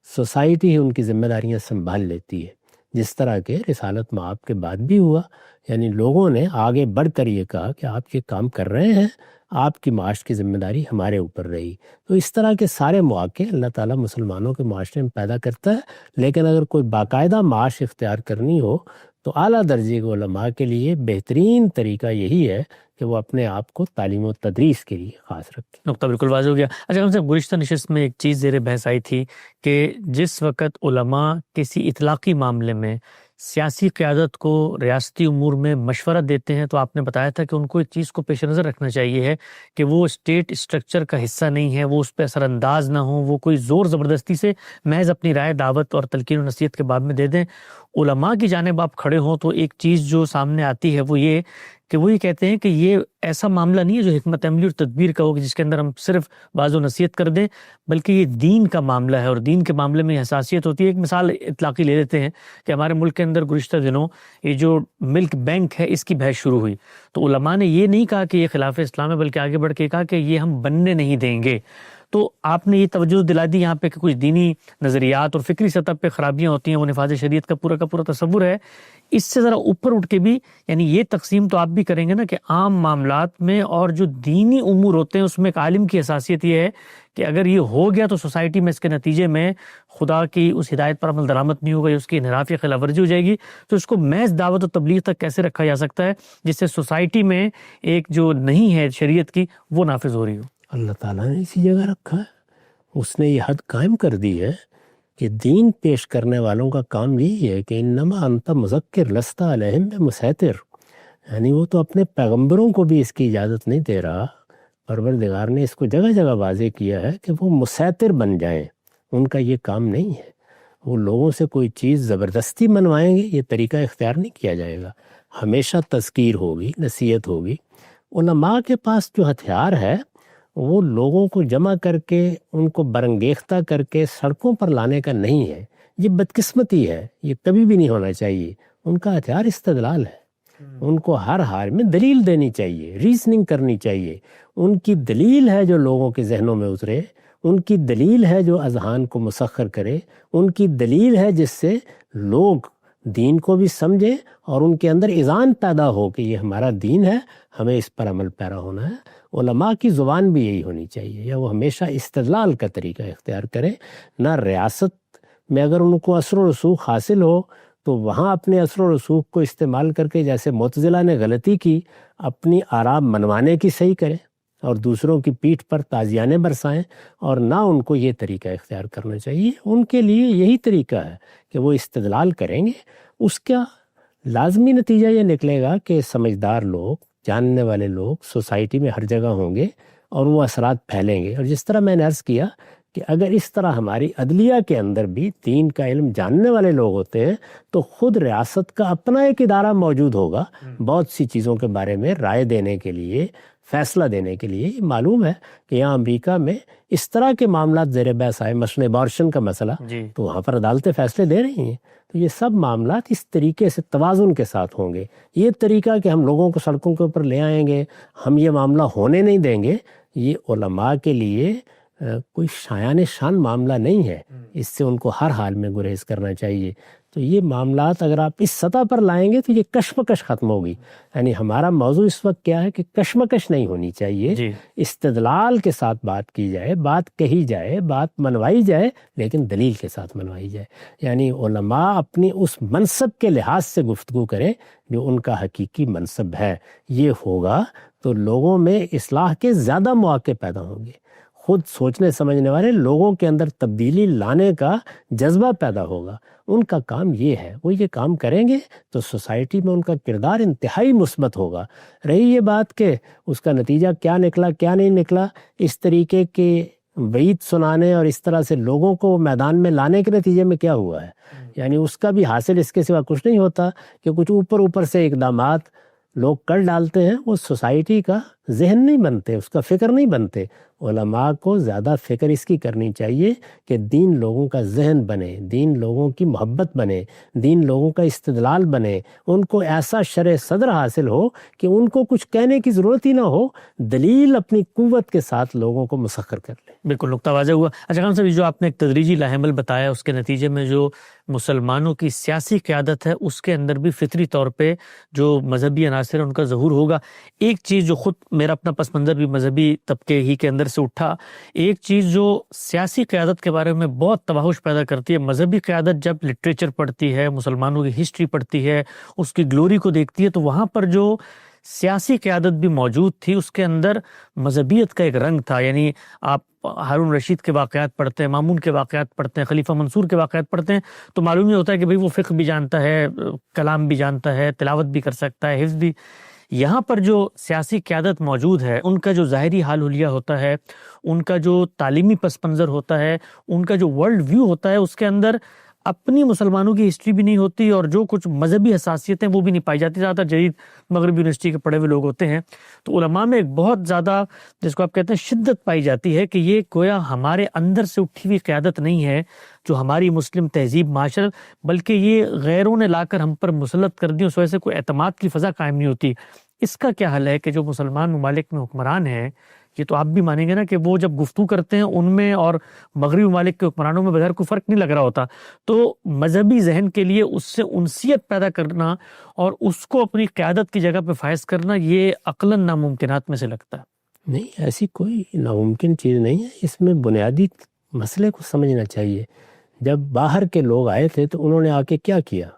سوسائٹی ہی ان کی ذمہ داریاں سنبھال لیتی ہے، جس طرح کے رسالت مآب کے بعد بھی ہوا۔ یعنی لوگوں نے آگے بڑھ کر یہ کہا کہ آپ یہ کام کر رہے ہیں، آپ کی معاش کی ذمہ داری ہمارے اوپر رہی۔ تو اس طرح کے سارے مواقع اللہ تعالیٰ مسلمانوں کے معاشرے میں پیدا کرتا ہے، لیکن اگر کوئی باقاعدہ معاش اختیار کرنی ہو تو اعلیٰ درجے کے علماء کے لیے بہترین طریقہ یہی ہے کہ وہ اپنے آپ کو تعلیم و تدریس کے لیے خاص رکھیں۔ نقطہ بالکل واضح ہو گیا۔ اچھا ہم سے گزشتہ نشست میں ایک چیز زیر بحث آئی تھی کہ جس وقت علماء کسی اطلاقی معاملے میں سیاسی قیادت کو ریاستی امور میں مشورہ دیتے ہیں تو آپ نے بتایا تھا کہ ان کو ایک چیز کو پیش نظر رکھنا چاہیے ہے کہ وہ اسٹیٹ اسٹرکچر کا حصہ نہیں ہے، وہ اس پہ اثر انداز نہ ہوں، وہ کوئی زور زبردستی سے محض اپنی رائے دعوت اور تلقین و نصیحت کے باب میں دے دیں۔ علماء کی جانب آپ کھڑے ہوں تو ایک چیز جو سامنے آتی ہے وہ یہ کہ وہ یہ کہتے ہیں کہ یہ ایسا معاملہ نہیں ہے جو حکمت عملی اور تدبیر کا ہو کہ جس کے اندر ہم صرف بعض و نصیحت کر دیں، بلکہ یہ دین کا معاملہ ہے اور دین کے معاملے میں حساسیت ہوتی ہے۔ ایک مثال اطلاقی لے لیتے ہیں کہ ہمارے ملک کے اندر گزشتہ دنوں یہ جو ملک بینک ہے اس کی بحث شروع ہوئی، تو علماء نے یہ نہیں کہا کہ یہ خلاف اسلام ہے، بلکہ آگے بڑھ کے کہا کہ یہ ہم بننے نہیں دیں گے۔ تو آپ نے یہ توجہ دلا دی یہاں پہ کہ کچھ دینی نظریات اور فکری سطح پہ خرابیاں ہوتی ہیں، وہ نفاذ شریعت کا پورا تصور ہے۔ اس سے ذرا اوپر اٹھ کے بھی یعنی یہ تقسیم تو آپ بھی کریں گے نا کہ عام معاملات میں اور جو دینی امور ہوتے ہیں اس میں ایک عالم کی حساسیت یہ ہے کہ اگر یہ ہو گیا تو سوسائٹی میں اس کے نتیجے میں خدا کی اس ہدایت پر عمل درآمد نہیں ہوگا، اس کی انحراف یا خلاف ورزی ہو جائے گی، تو اس کو محض دعوت و تبلیغ تک کیسے رکھا جا سکتا ہے جس سے سوسائٹی میں ایک جو نہیں ہے شریعت کی وہ نافذ ہو رہی ہو؟ اللہ تعالیٰ نے اسی جگہ رکھا ہے، اس نے یہ حد قائم کر دی ہے کہ دین پیش کرنے والوں کا کام یہی ہے کہ انما انت مذکر لست علیہم بمسیطر، یعنی وہ تو اپنے پیغمبروں کو بھی اس کی اجازت نہیں دے رہا۔ پروردگار نے اس کو جگہ جگہ واضح کیا ہے کہ وہ مسیطر بن جائیں، ان کا یہ کام نہیں ہے۔ وہ لوگوں سے کوئی چیز زبردستی منوائیں گے، یہ طریقہ اختیار نہیں کیا جائے گا، ہمیشہ تذکیر ہوگی، نصیحت ہوگی۔ علماء کے پاس جو ہتھیار ہے وہ لوگوں کو جمع کر کے ان کو برانگیختہ کر کے سڑکوں پر لانے کا نہیں ہے، یہ بدقسمتی ہے، یہ کبھی بھی نہیں ہونا چاہیے۔ ان کا ہتھیار استدلال ہے، ان کو ہر حال میں دلیل دینی چاہیے، ریزننگ کرنی چاہیے۔ ان کی دلیل ہے جو لوگوں کے ذہنوں میں اترے، ان کی دلیل ہے جو اذہان کو مسخر کرے، ان کی دلیل ہے جس سے لوگ دین کو بھی سمجھیں اور ان کے اندر اذعان پیدا ہو کہ یہ ہمارا دین ہے، ہمیں اس پر عمل پیرا ہونا ہے۔ علماء کی زبان بھی یہی ہونی چاہیے، یا وہ ہمیشہ استدلال کا طریقہ اختیار کریں۔ نہ ریاست میں اگر ان کو اثر و رسوخ حاصل ہو تو وہاں اپنے اثر و رسوخ کو استعمال کر کے جیسے معتزلہ نے غلطی کی اپنی آراء منوانے کی صحیح کریں اور دوسروں کی پیٹھ پر تازیانے برسائیں، اور نہ ان کو یہ طریقہ اختیار کرنا چاہیے۔ ان کے لیے یہی طریقہ ہے کہ وہ استدلال کریں گے۔ اس کا لازمی نتیجہ یہ نکلے گا کہ سمجھدار لوگ، جاننے والے لوگ سوسائٹی میں ہر جگہ ہوں گے اور وہ اثرات پھیلیں گے۔ اور جس طرح میں نے عرض کیا کہ اگر اس طرح ہماری عدلیہ کے اندر بھی دین کا علم جاننے والے لوگ ہوتے ہیں تو خود ریاست کا اپنا ایک ادارہ موجود ہوگا بہت سی چیزوں کے بارے میں رائے دینے کے لیے، فیصلہ دینے کے لیے۔ یہ معلوم ہے کہ یہاں امریکہ میں اس طرح کے معاملات زیر بحث آئے، مثلا ابارشن کا مسئلہ، تو وہاں پر عدالتیں فیصلے دے رہی ہیں۔ تو یہ سب معاملات اس طریقے سے توازن کے ساتھ ہوں گے۔ یہ طریقہ کہ ہم لوگوں کو سڑکوں کے اوپر لے آئیں گے، ہم یہ معاملہ ہونے نہیں دیں گے، یہ علماء کے لیے کوئی شایان شان معاملہ نہیں ہے۔ اس سے ان کو ہر حال میں گریز کرنا چاہیے۔ تو یہ معاملات اگر آپ اس سطح پر لائیں گے تو یہ کشمکش ختم ہوگی۔ یعنی ہمارا موضوع اس وقت کیا ہے کہ کشمکش نہیں ہونی چاہیے، استدلال کے ساتھ بات کی جائے، بات کہی جائے، بات منوائی جائے، لیکن دلیل کے ساتھ منوائی جائے۔ یعنی علماء اپنی اس منصب کے لحاظ سے گفتگو کریں جو ان کا حقیقی منصب ہے۔ یہ ہوگا تو لوگوں میں اصلاح کے زیادہ مواقع پیدا ہوں گے، خود سوچنے سمجھنے والے لوگوں کے اندر تبدیلی لانے کا جذبہ پیدا ہوگا۔ ان کا کام یہ ہے، وہ یہ کام کریں گے تو سوسائٹی میں ان کا کردار انتہائی مثبت ہوگا۔ رہی یہ بات کہ اس کا نتیجہ کیا نکلا کیا نہیں نکلا، اس طریقے کے وعید سنانے اور اس طرح سے لوگوں کو میدان میں لانے کے نتیجے میں کیا ہوا ہے، یعنی اس کا بھی حاصل اس کے سوا کچھ نہیں ہوتا کہ کچھ اوپر سے اقدامات لوگ کر ڈالتے ہیں، وہ سوسائٹی کا ذہن نہیں بنتے، اس کا فکر نہیں بنتے۔ علماء کو زیادہ فکر اس کی کرنی چاہیے کہ دین لوگوں کا ذہن بنے، دین لوگوں کی محبت بنے، دین لوگوں کا استدلال بنے، ان کو ایسا شرح صدر حاصل ہو کہ ان کو کچھ کہنے کی ضرورت ہی نہ ہو، دلیل اپنی قوت کے ساتھ لوگوں کو مسخر کر لیں۔ بالکل نقطہ واضح ہوا۔ اچھا خان صاحب، جو آپ نے ایک تدریجی لاحمل بتایا، اس کے نتیجے میں جو مسلمانوں کی سیاسی قیادت ہے اس کے اندر بھی فطری طور پہ جو مذہبی عناصر ہیں ان کا ظہور ہوگا۔ ایک چیز جو خود میرا اپنا پس منظر بھی مذہبی طبقے ہی کے اندر سے اٹھا، ایک چیز جو سیاسی قیادت کے بارے میں بہت تباہش پیدا کرتی ہے، مذہبی قیادت جب لٹریچر پڑھتی ہے، مسلمانوں کی ہسٹری پڑھتی ہے، اس کی گلوری کو دیکھتی ہے، تو وہاں پر جو سیاسی قیادت بھی موجود تھی اس کے اندر مذہبیت کا ایک رنگ تھا۔ یعنی آپ ہارون رشید کے واقعات پڑھتے ہیں، مامون کے واقعات پڑھتے ہیں، خلیفہ منصور کے واقعات پڑھتے ہیں، تو معلوم یہ ہوتا ہے کہ بھئی وہ فقہ بھی جانتا ہے، کلام بھی جانتا ہے، تلاوت بھی کر سکتا ہے، حفظ بھی۔ یہاں پر جو سیاسی قیادت موجود ہے، ان کا جو ظاہری حال حلیہ ہوتا ہے، ان کا جو تعلیمی پس منظر ہوتا ہے، ان کا جو ورلڈ ویو ہوتا ہے، اس کے اندر اپنی مسلمانوں کی ہسٹری بھی نہیں ہوتی، اور جو کچھ مذہبی حساسیتیں وہ بھی نہیں پائی جاتی۔ زیادہ تر جدید مغربی یونیورسٹی کے پڑھے ہوئے لوگ ہوتے ہیں، تو علماء میں ایک بہت زیادہ، جس کو آپ کہتے ہیں، شدت پائی جاتی ہے کہ یہ گویا ہمارے اندر سے اٹھی ہوئی قیادت نہیں ہے جو ہماری مسلم تہذیب معاشرت، بلکہ یہ غیروں نے لا کر ہم پر مسلط کر دی، اس وجہ سے کوئی اعتماد کی فضا قائم نہیں ہوتی۔ اس کا کیا حل ہے کہ جو مسلمان ممالک میں حکمران ہیں، یہ تو آپ بھی مانیں گے نا کہ وہ جب گفتگو کرتے ہیں ان میں اور مغربی ممالک کے حکمرانوں میں بظاہر کوئی فرق نہیں لگ رہا ہوتا، تو مذہبی ذہن کے لیے اس سے انسیت پیدا کرنا اور اس کو اپنی قیادت کی جگہ پہ فائز کرنا، یہ عقلاً ناممکنات میں سے لگتا ہے۔ نہیں، ایسی کوئی ناممکن چیز نہیں ہے، اس میں بنیادی مسئلے کو سمجھنا چاہیے۔ جب باہر کے لوگ آئے تھے تو انہوں نے آ کے کیا کیا؟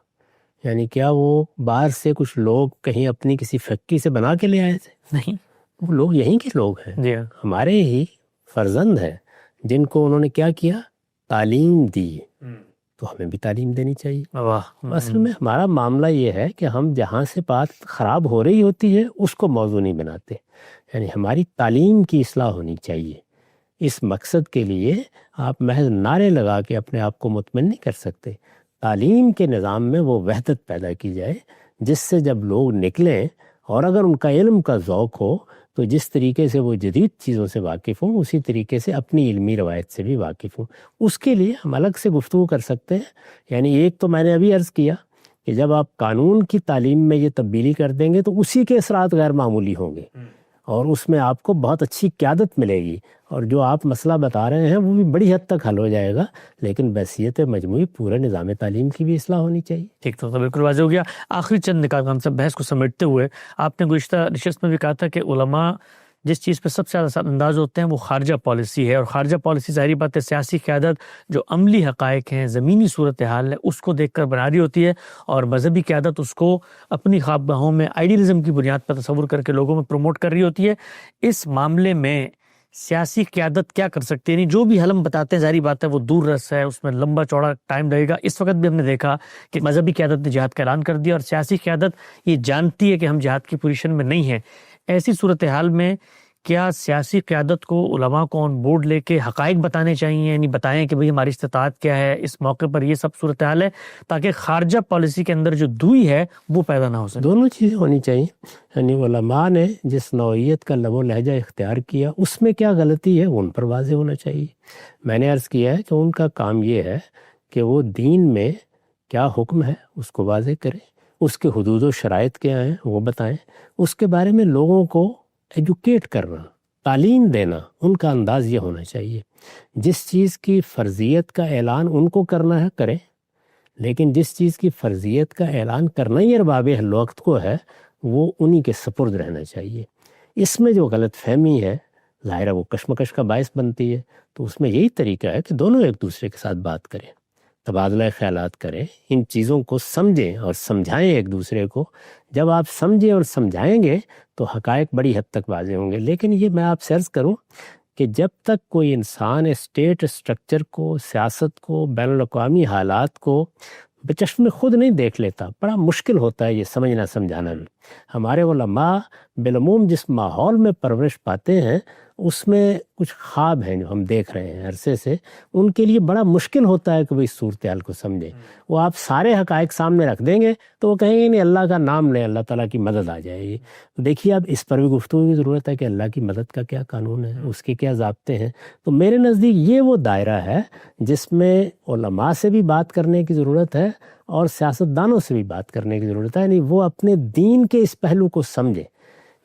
یعنی کیا وہ باہر سے کچھ لوگ کہیں اپنی کسی فیکٹری سے بنا کے لے آئے تھے؟ نہیں، وہ لوگ یہیں کے لوگ ہیں، جی ہمارے ہی فرزند ہیں، جن کو انہوں نے کیا کیا؟ تعلیم دی۔ تو ہمیں بھی تعلیم دینی چاہیے۔ واہ، اصل میں ہمارا معاملہ یہ ہے کہ ہم جہاں سے بات خراب ہو رہی ہوتی ہے اس کو موضوع نہیں بناتے، یعنی ہماری تعلیم کی اصلاح ہونی چاہیے۔ اس مقصد کے لیے آپ محض نعرے لگا کے اپنے آپ کو مطمئن نہیں کر سکتے۔ تعلیم کے نظام میں وہ وحدت پیدا کی جائے جس سے جب لوگ نکلیں اور اگر ان کا علم کا ذوق ہو تو جس طریقے سے وہ جدید چیزوں سے واقف ہوں اسی طریقے سے اپنی علمی روایت سے بھی واقف ہوں۔ اس کے لیے ہم الگ سے گفتگو کر سکتے ہیں۔ یعنی ایک تو میں نے ابھی عرض کیا کہ جب آپ قانون کی تعلیم میں یہ تبدیلی کر دیں گے تو اسی کے اثرات غیر معمولی ہوں گے اور اس میں آپ کو بہت اچھی قیادت ملے گی، اور جو آپ مسئلہ بتا رہے ہیں وہ بھی بڑی حد تک حل ہو جائے گا، لیکن بحیثیت مجموعی پورے نظام تعلیم کی بھی اصلاح ہونی چاہیے۔ ٹھیک تو بالکل واضح ہو گیا۔ آخری چند نکات خان صاحب، بحث کو سمیٹتے ہوئے آپ نے گزشتہ نشست میں بھی کہا تھا کہ علماء جس چیز پہ سب سے زیادہ انداز ہوتے ہیں وہ خارجہ پالیسی ہے، اور خارجہ پالیسی ظاہری بات ہے سیاسی قیادت جو عملی حقائق ہیں، زمینی صورتحال ہے، اس کو دیکھ کر بنا رہی ہوتی ہے، اور مذہبی قیادت اس کو اپنی خوابگاہوں میں آئیڈیلزم کی بنیاد پر تصور کر کے لوگوں میں پروموٹ کر رہی ہوتی ہے۔ اس معاملے میں سیاسی قیادت کیا کر سکتی ہے؟ یعنی جو بھی حلم بتاتے ہیں ظاہری بات ہے وہ دور رس ہے، اس میں لمبا چوڑا ٹائم لگے گا۔ اس وقت بھی ہم نے دیکھا کہ مذہبی قیادت نے جہاد کا اعلان کر دیا اور سیاسی قیادت یہ جانتی ہے کہ ہم جہاد کی پوزیشن میں نہیں ہیں۔ ایسی صورتحال میں کیا سیاسی قیادت کو علماء کو آن بورڈ لے کے حقائق بتانے چاہیے، یعنی بتائیں کہ بھئی ہماری استطاعت کیا ہے، اس موقع پر یہ سب صورتحال ہے، تاکہ خارجہ پالیسی کے اندر جو دوئی ہے وہ پیدا نہ ہو سکے؟ دونوں چیزیں ہونی چاہیے۔ یعنی علماء نے جس نوعیت کا لب و لہجہ اختیار کیا اس میں کیا غلطی ہے ان پر واضح ہونا چاہیے۔ میں نے عرض کیا ہے کہ ان کا کام یہ ہے کہ وہ دین میں کیا حکم ہے اس کو واضح کریں، اس کے حدود و شرائط کیا ہیں وہ بتائیں، اس کے بارے میں لوگوں کو ایجوکیٹ کرنا، تعلیم دینا، ان کا انداز یہ ہونا چاہیے۔ جس چیز کی فرضیت کا اعلان ان کو کرنا ہے کریں، لیکن جس چیز کی فرضیت کا اعلان کرنا ہی ارباب حل وقت کو ہے وہ انہی کے سپرد رہنا چاہیے۔ اس میں جو غلط فہمی ہے ظاہر ہے وہ کشمکش کا باعث بنتی ہے، تو اس میں یہی طریقہ ہے کہ دونوں ایک دوسرے کے ساتھ بات کریں، تبادلہ خیالات کریں، ان چیزوں کو سمجھیں اور سمجھائیں ایک دوسرے کو۔ جب آپ سمجھیں اور سمجھائیں گے تو حقائق بڑی حد تک واضح ہوں گے۔ لیکن یہ میں آپ سے عرض کروں کہ جب تک کوئی انسان اسٹیٹ اسٹرکچر کو، سیاست کو، بین الاقوامی حالات کو بچشم خود نہیں دیکھ لیتا، بڑا مشکل ہوتا ہے یہ سمجھنا سمجھانا بھی۔ ہمارے علماء بالعموم جس ماحول میں پرورش پاتے ہیں اس میں کچھ خواب ہیں جو ہم دیکھ رہے ہیں عرصے سے، ان کے لیے بڑا مشکل ہوتا ہے کہ وہ اس صورتحال کو سمجھیں۔ وہ آپ سارے حقائق سامنے رکھ دیں گے تو وہ کہیں گے نہیں اللہ کا نام لیں، اللہ تعالیٰ کی مدد آ جائے گی۔ تو دیکھیے اب اس پر بھی گفتگو کی ضرورت ہے کہ اللہ کی مدد کا کیا قانون ہے، اس کے کیا ضابطے ہیں۔ تو میرے نزدیک یہ وہ دائرہ ہے جس میں علماء سے بھی بات کرنے کی ضرورت ہے اور سیاستدانوں سے بھی بات کرنے کی ضرورت ہے، یعنی وہ اپنے دین کے اس پہلو کو سمجھیں۔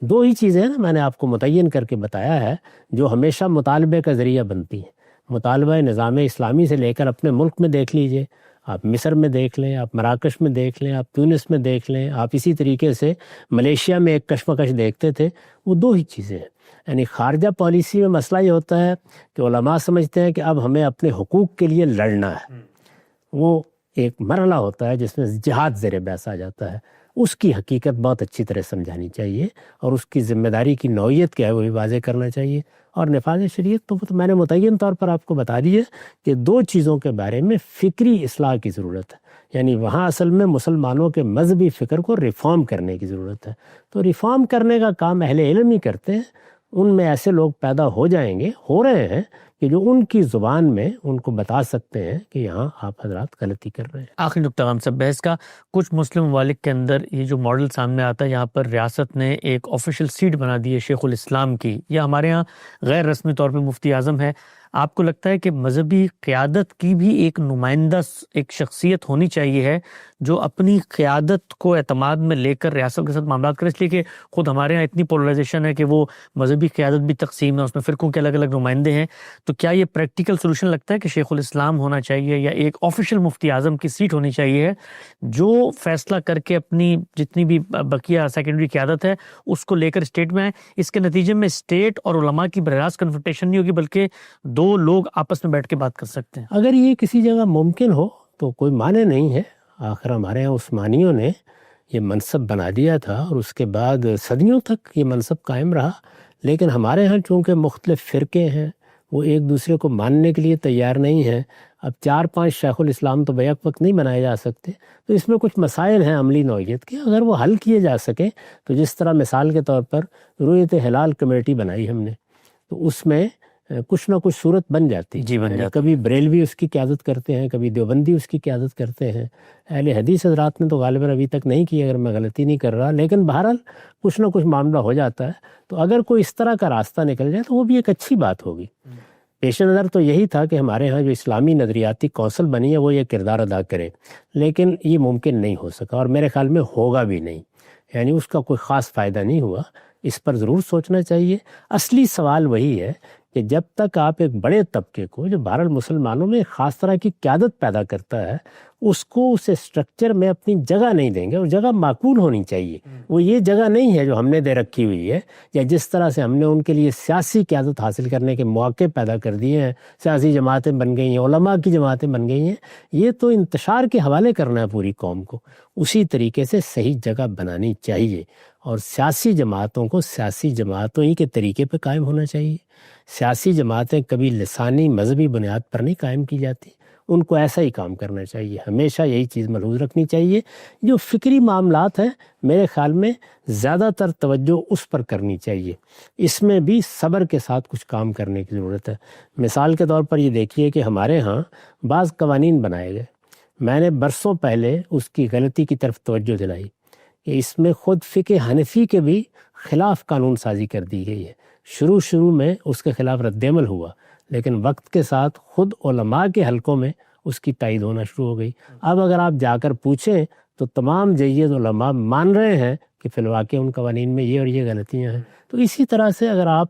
دو ہی چیزیں ہیں نا میں نے آپ کو متعین کر کے بتایا ہے جو ہمیشہ مطالبے کا ذریعہ بنتی ہیں۔ مطالبہ نظام اسلامی سے لے کر اپنے ملک میں دیکھ لیجئے، آپ مصر میں دیکھ لیں، آپ مراکش میں دیکھ لیں، آپ تونس میں دیکھ لیں، آپ اسی طریقے سے ملیشیا میں ایک کشمکش دیکھتے تھے، وہ دو ہی چیزیں ہیں۔ یعنی خارجہ پالیسی میں مسئلہ یہ ہوتا ہے کہ علماء سمجھتے ہیں کہ اب ہمیں اپنے حقوق کے لیے لڑنا ہے، وہ ایک مرحلہ ہوتا ہے جس میں جہاد زیر بحث آ جاتا ہے۔ اس کی حقیقت بہت اچھی طرح سمجھانی چاہیے اور اس کی ذمہ داری کی نوعیت کیا ہے وہ بھی واضح کرنا چاہیے۔ اور نفاذ شریعت تو میں نے متعین طور پر آپ کو بتا دی ہے کہ دو چیزوں کے بارے میں فکری اصلاح کی ضرورت ہے، یعنی وہاں اصل میں مسلمانوں کے مذہبی فکر کو ریفارم کرنے کی ضرورت ہے۔ تو ریفارم کرنے کا کام اہل علم ہی کرتے ہیں، ان میں ایسے لوگ پیدا ہو جائیں گے، ہو رہے ہیں، کہ جو ان کی زبان میں ان کو بتا سکتے ہیں کہ یہاں آپ حضرات غلطی کر رہے ہیں۔ آخری نقطہ غام صاحب بحث کا، کچھ مسلم ممالک کے اندر یہ جو ماڈل سامنے آتا ہے یہاں پر ریاست نے ایک آفیشیل سیٹ بنا دی ہے شیخ الاسلام کی، یا ہمارے ہاں غیر رسمی طور پہ مفتی اعظم ہے، آپ کو لگتا ہے کہ مذہبی قیادت کی بھی ایک نمائندہ ایک شخصیت ہونی چاہیے ہے جو اپنی قیادت کو اعتماد میں لے کر ریاست کے ساتھ معاملات کرے؟ اس لیے کہ خود ہمارے ہاں اتنی پولرائزیشن ہے کہ وہ مذہبی قیادت بھی تقسیم ہے، اس میں فرقوں کے الگ الگ نمائندے ہیں، تو کیا یہ پریکٹیکل سولوشن لگتا ہے کہ شیخ الاسلام ہونا چاہیے یا ایک آفیشیل مفتی اعظم کی سیٹ ہونی چاہیے جو فیصلہ کر کے اپنی جتنی بھی بقیہ سیکنڈری قیادت ہے اس کو لے کر اسٹیٹ میں آئے؟ اس کے نتیجے میں اسٹیٹ اور علماء کی براہ راست کنفرنٹیشن نہیں ہوگی بلکہ دو لوگ آپس میں بیٹھ کے بات کر سکتے ہیں۔ اگر یہ کسی جگہ ممکن ہو تو کوئی معنی نہیں ہے، آخر ہمارے یہاں عثمانیوں نے یہ منصب بنا دیا تھا اور اس کے بعد صدیوں تک یہ منصب قائم رہا، لیکن ہمارے ہاں چونکہ مختلف فرقے ہیں وہ ایک دوسرے کو ماننے کے لیے تیار نہیں ہیں۔ اب 4-5 شیخ الاسلام تو بیک وقت نہیں بنائے جا سکتے، تو اس میں کچھ مسائل ہیں عملی نوعیت کے، اگر وہ حل کیے جا سکیں تو جس طرح مثال کے طور پر رؤیت ہلال کمیٹی بنائی ہم نے، تو اس میں کچھ نہ کچھ صورت بن جاتی ہے۔ کبھی بریلوی اس کی قیادت کرتے ہیں، کبھی دیوبندی اس کی قیادت کرتے ہیں، اہل حدیث حضرات نے تو غالباً ابھی تک نہیں کی اگر میں غلطی نہیں کر رہا، لیکن بہرحال کچھ نہ کچھ معاملہ ہو جاتا ہے۔ تو اگر کوئی اس طرح کا راستہ نکل جائے تو وہ بھی ایک اچھی بات ہوگی۔ پیش نظر تو یہی تھا کہ ہمارے ہاں جو اسلامی نظریاتی کونسل بنی ہے وہ یہ کردار ادا کرے، لیکن یہ ممکن نہیں ہو سکا اور میرے خیال میں ہوگا بھی نہیں، یعنی اس کا کوئی خاص فائدہ نہیں ہوا۔ اس پر ضرور سوچنا چاہیے۔ اصلی سوال وہی ہے کہ جب تک آپ ایک بڑے طبقے کو جو بہرحال مسلمانوں میں خاص طرح کی قیادت پیدا کرتا ہے اس کو اس اسٹرکچر میں اپنی جگہ نہیں دیں گے، اور جگہ معقول ہونی چاہیے، وہ یہ جگہ نہیں ہے جو ہم نے دے رکھی ہوئی ہے، یا جس طرح سے ہم نے ان کے لیے سیاسی قیادت حاصل کرنے کے مواقع پیدا کر دیے ہیں، سیاسی جماعتیں بن گئی ہیں، علماء کی جماعتیں بن گئی ہیں، یہ تو انتشار کے حوالے کرنا ہے پوری قوم کو۔ اسی طریقے سے صحیح جگہ بنانی چاہیے اور سیاسی جماعتوں کو سیاسی جماعتوں ہی کے طریقے پہ قائم ہونا چاہیے۔ سیاسی جماعتیں کبھی لسانی مذہبی بنیاد پر نہیں قائم کی جاتی، ان کو ایسا ہی کام کرنا چاہیے، ہمیشہ یہی چیز ملحوظ رکھنی چاہیے۔ جو فکری معاملات ہیں میرے خیال میں زیادہ تر توجہ اس پر کرنی چاہیے، اس میں بھی صبر کے ساتھ کچھ کام کرنے کی ضرورت ہے۔ مثال کے طور پر یہ دیکھیے کہ ہمارے ہاں بعض قوانین بنائے گئے، میں نے برسوں پہلے اس کی غلطی کی طرف توجہ دلائی کہ اس میں خود فقہ حنفی کے بھی خلاف قانون سازی کر دی گئی ہے۔ شروع میں اس کے خلاف رد عمل ہوا، لیکن وقت کے ساتھ خود علماء کے حلقوں میں اس کی تائید ہونا شروع ہو گئی۔ اب اگر آپ جا کر پوچھیں تو تمام جید علماء مان رہے ہیں کہ فی الواقع ان قوانین میں یہ اور یہ غلطیاں ہیں۔ تو اسی طرح سے اگر آپ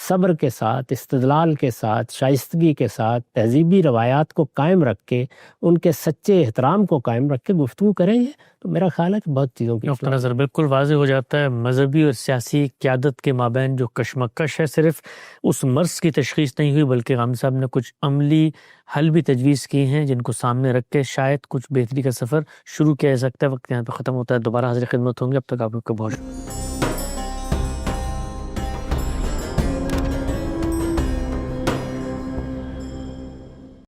صبر کے ساتھ، استدلال کے ساتھ، شائستگی کے ساتھ، تہذیبی روایات کو قائم رکھ کے، ان کے سچے احترام کو قائم رکھ کے گفتگو کریں گے تو میرا خیال ہے کہ بہت چیزوں کی نقطہ نظر بالکل واضح ہو جاتا ہے۔ مذہبی اور سیاسی قیادت کے مابین جو کشمکش ہے صرف اس مرض کی تشخیص نہیں ہوئی بلکہ غام صاحب نے کچھ عملی حل بھی تجویز کی ہیں جن کو سامنے رکھ کے شاید کچھ بہتری کا سفر شروع کیا جا سکتا ہے۔ وقت یہاں پہ ختم ہوتا ہے، دوبارہ حاضر خدمت ہوں گے، اب تک آپ کو بہت شکریہ۔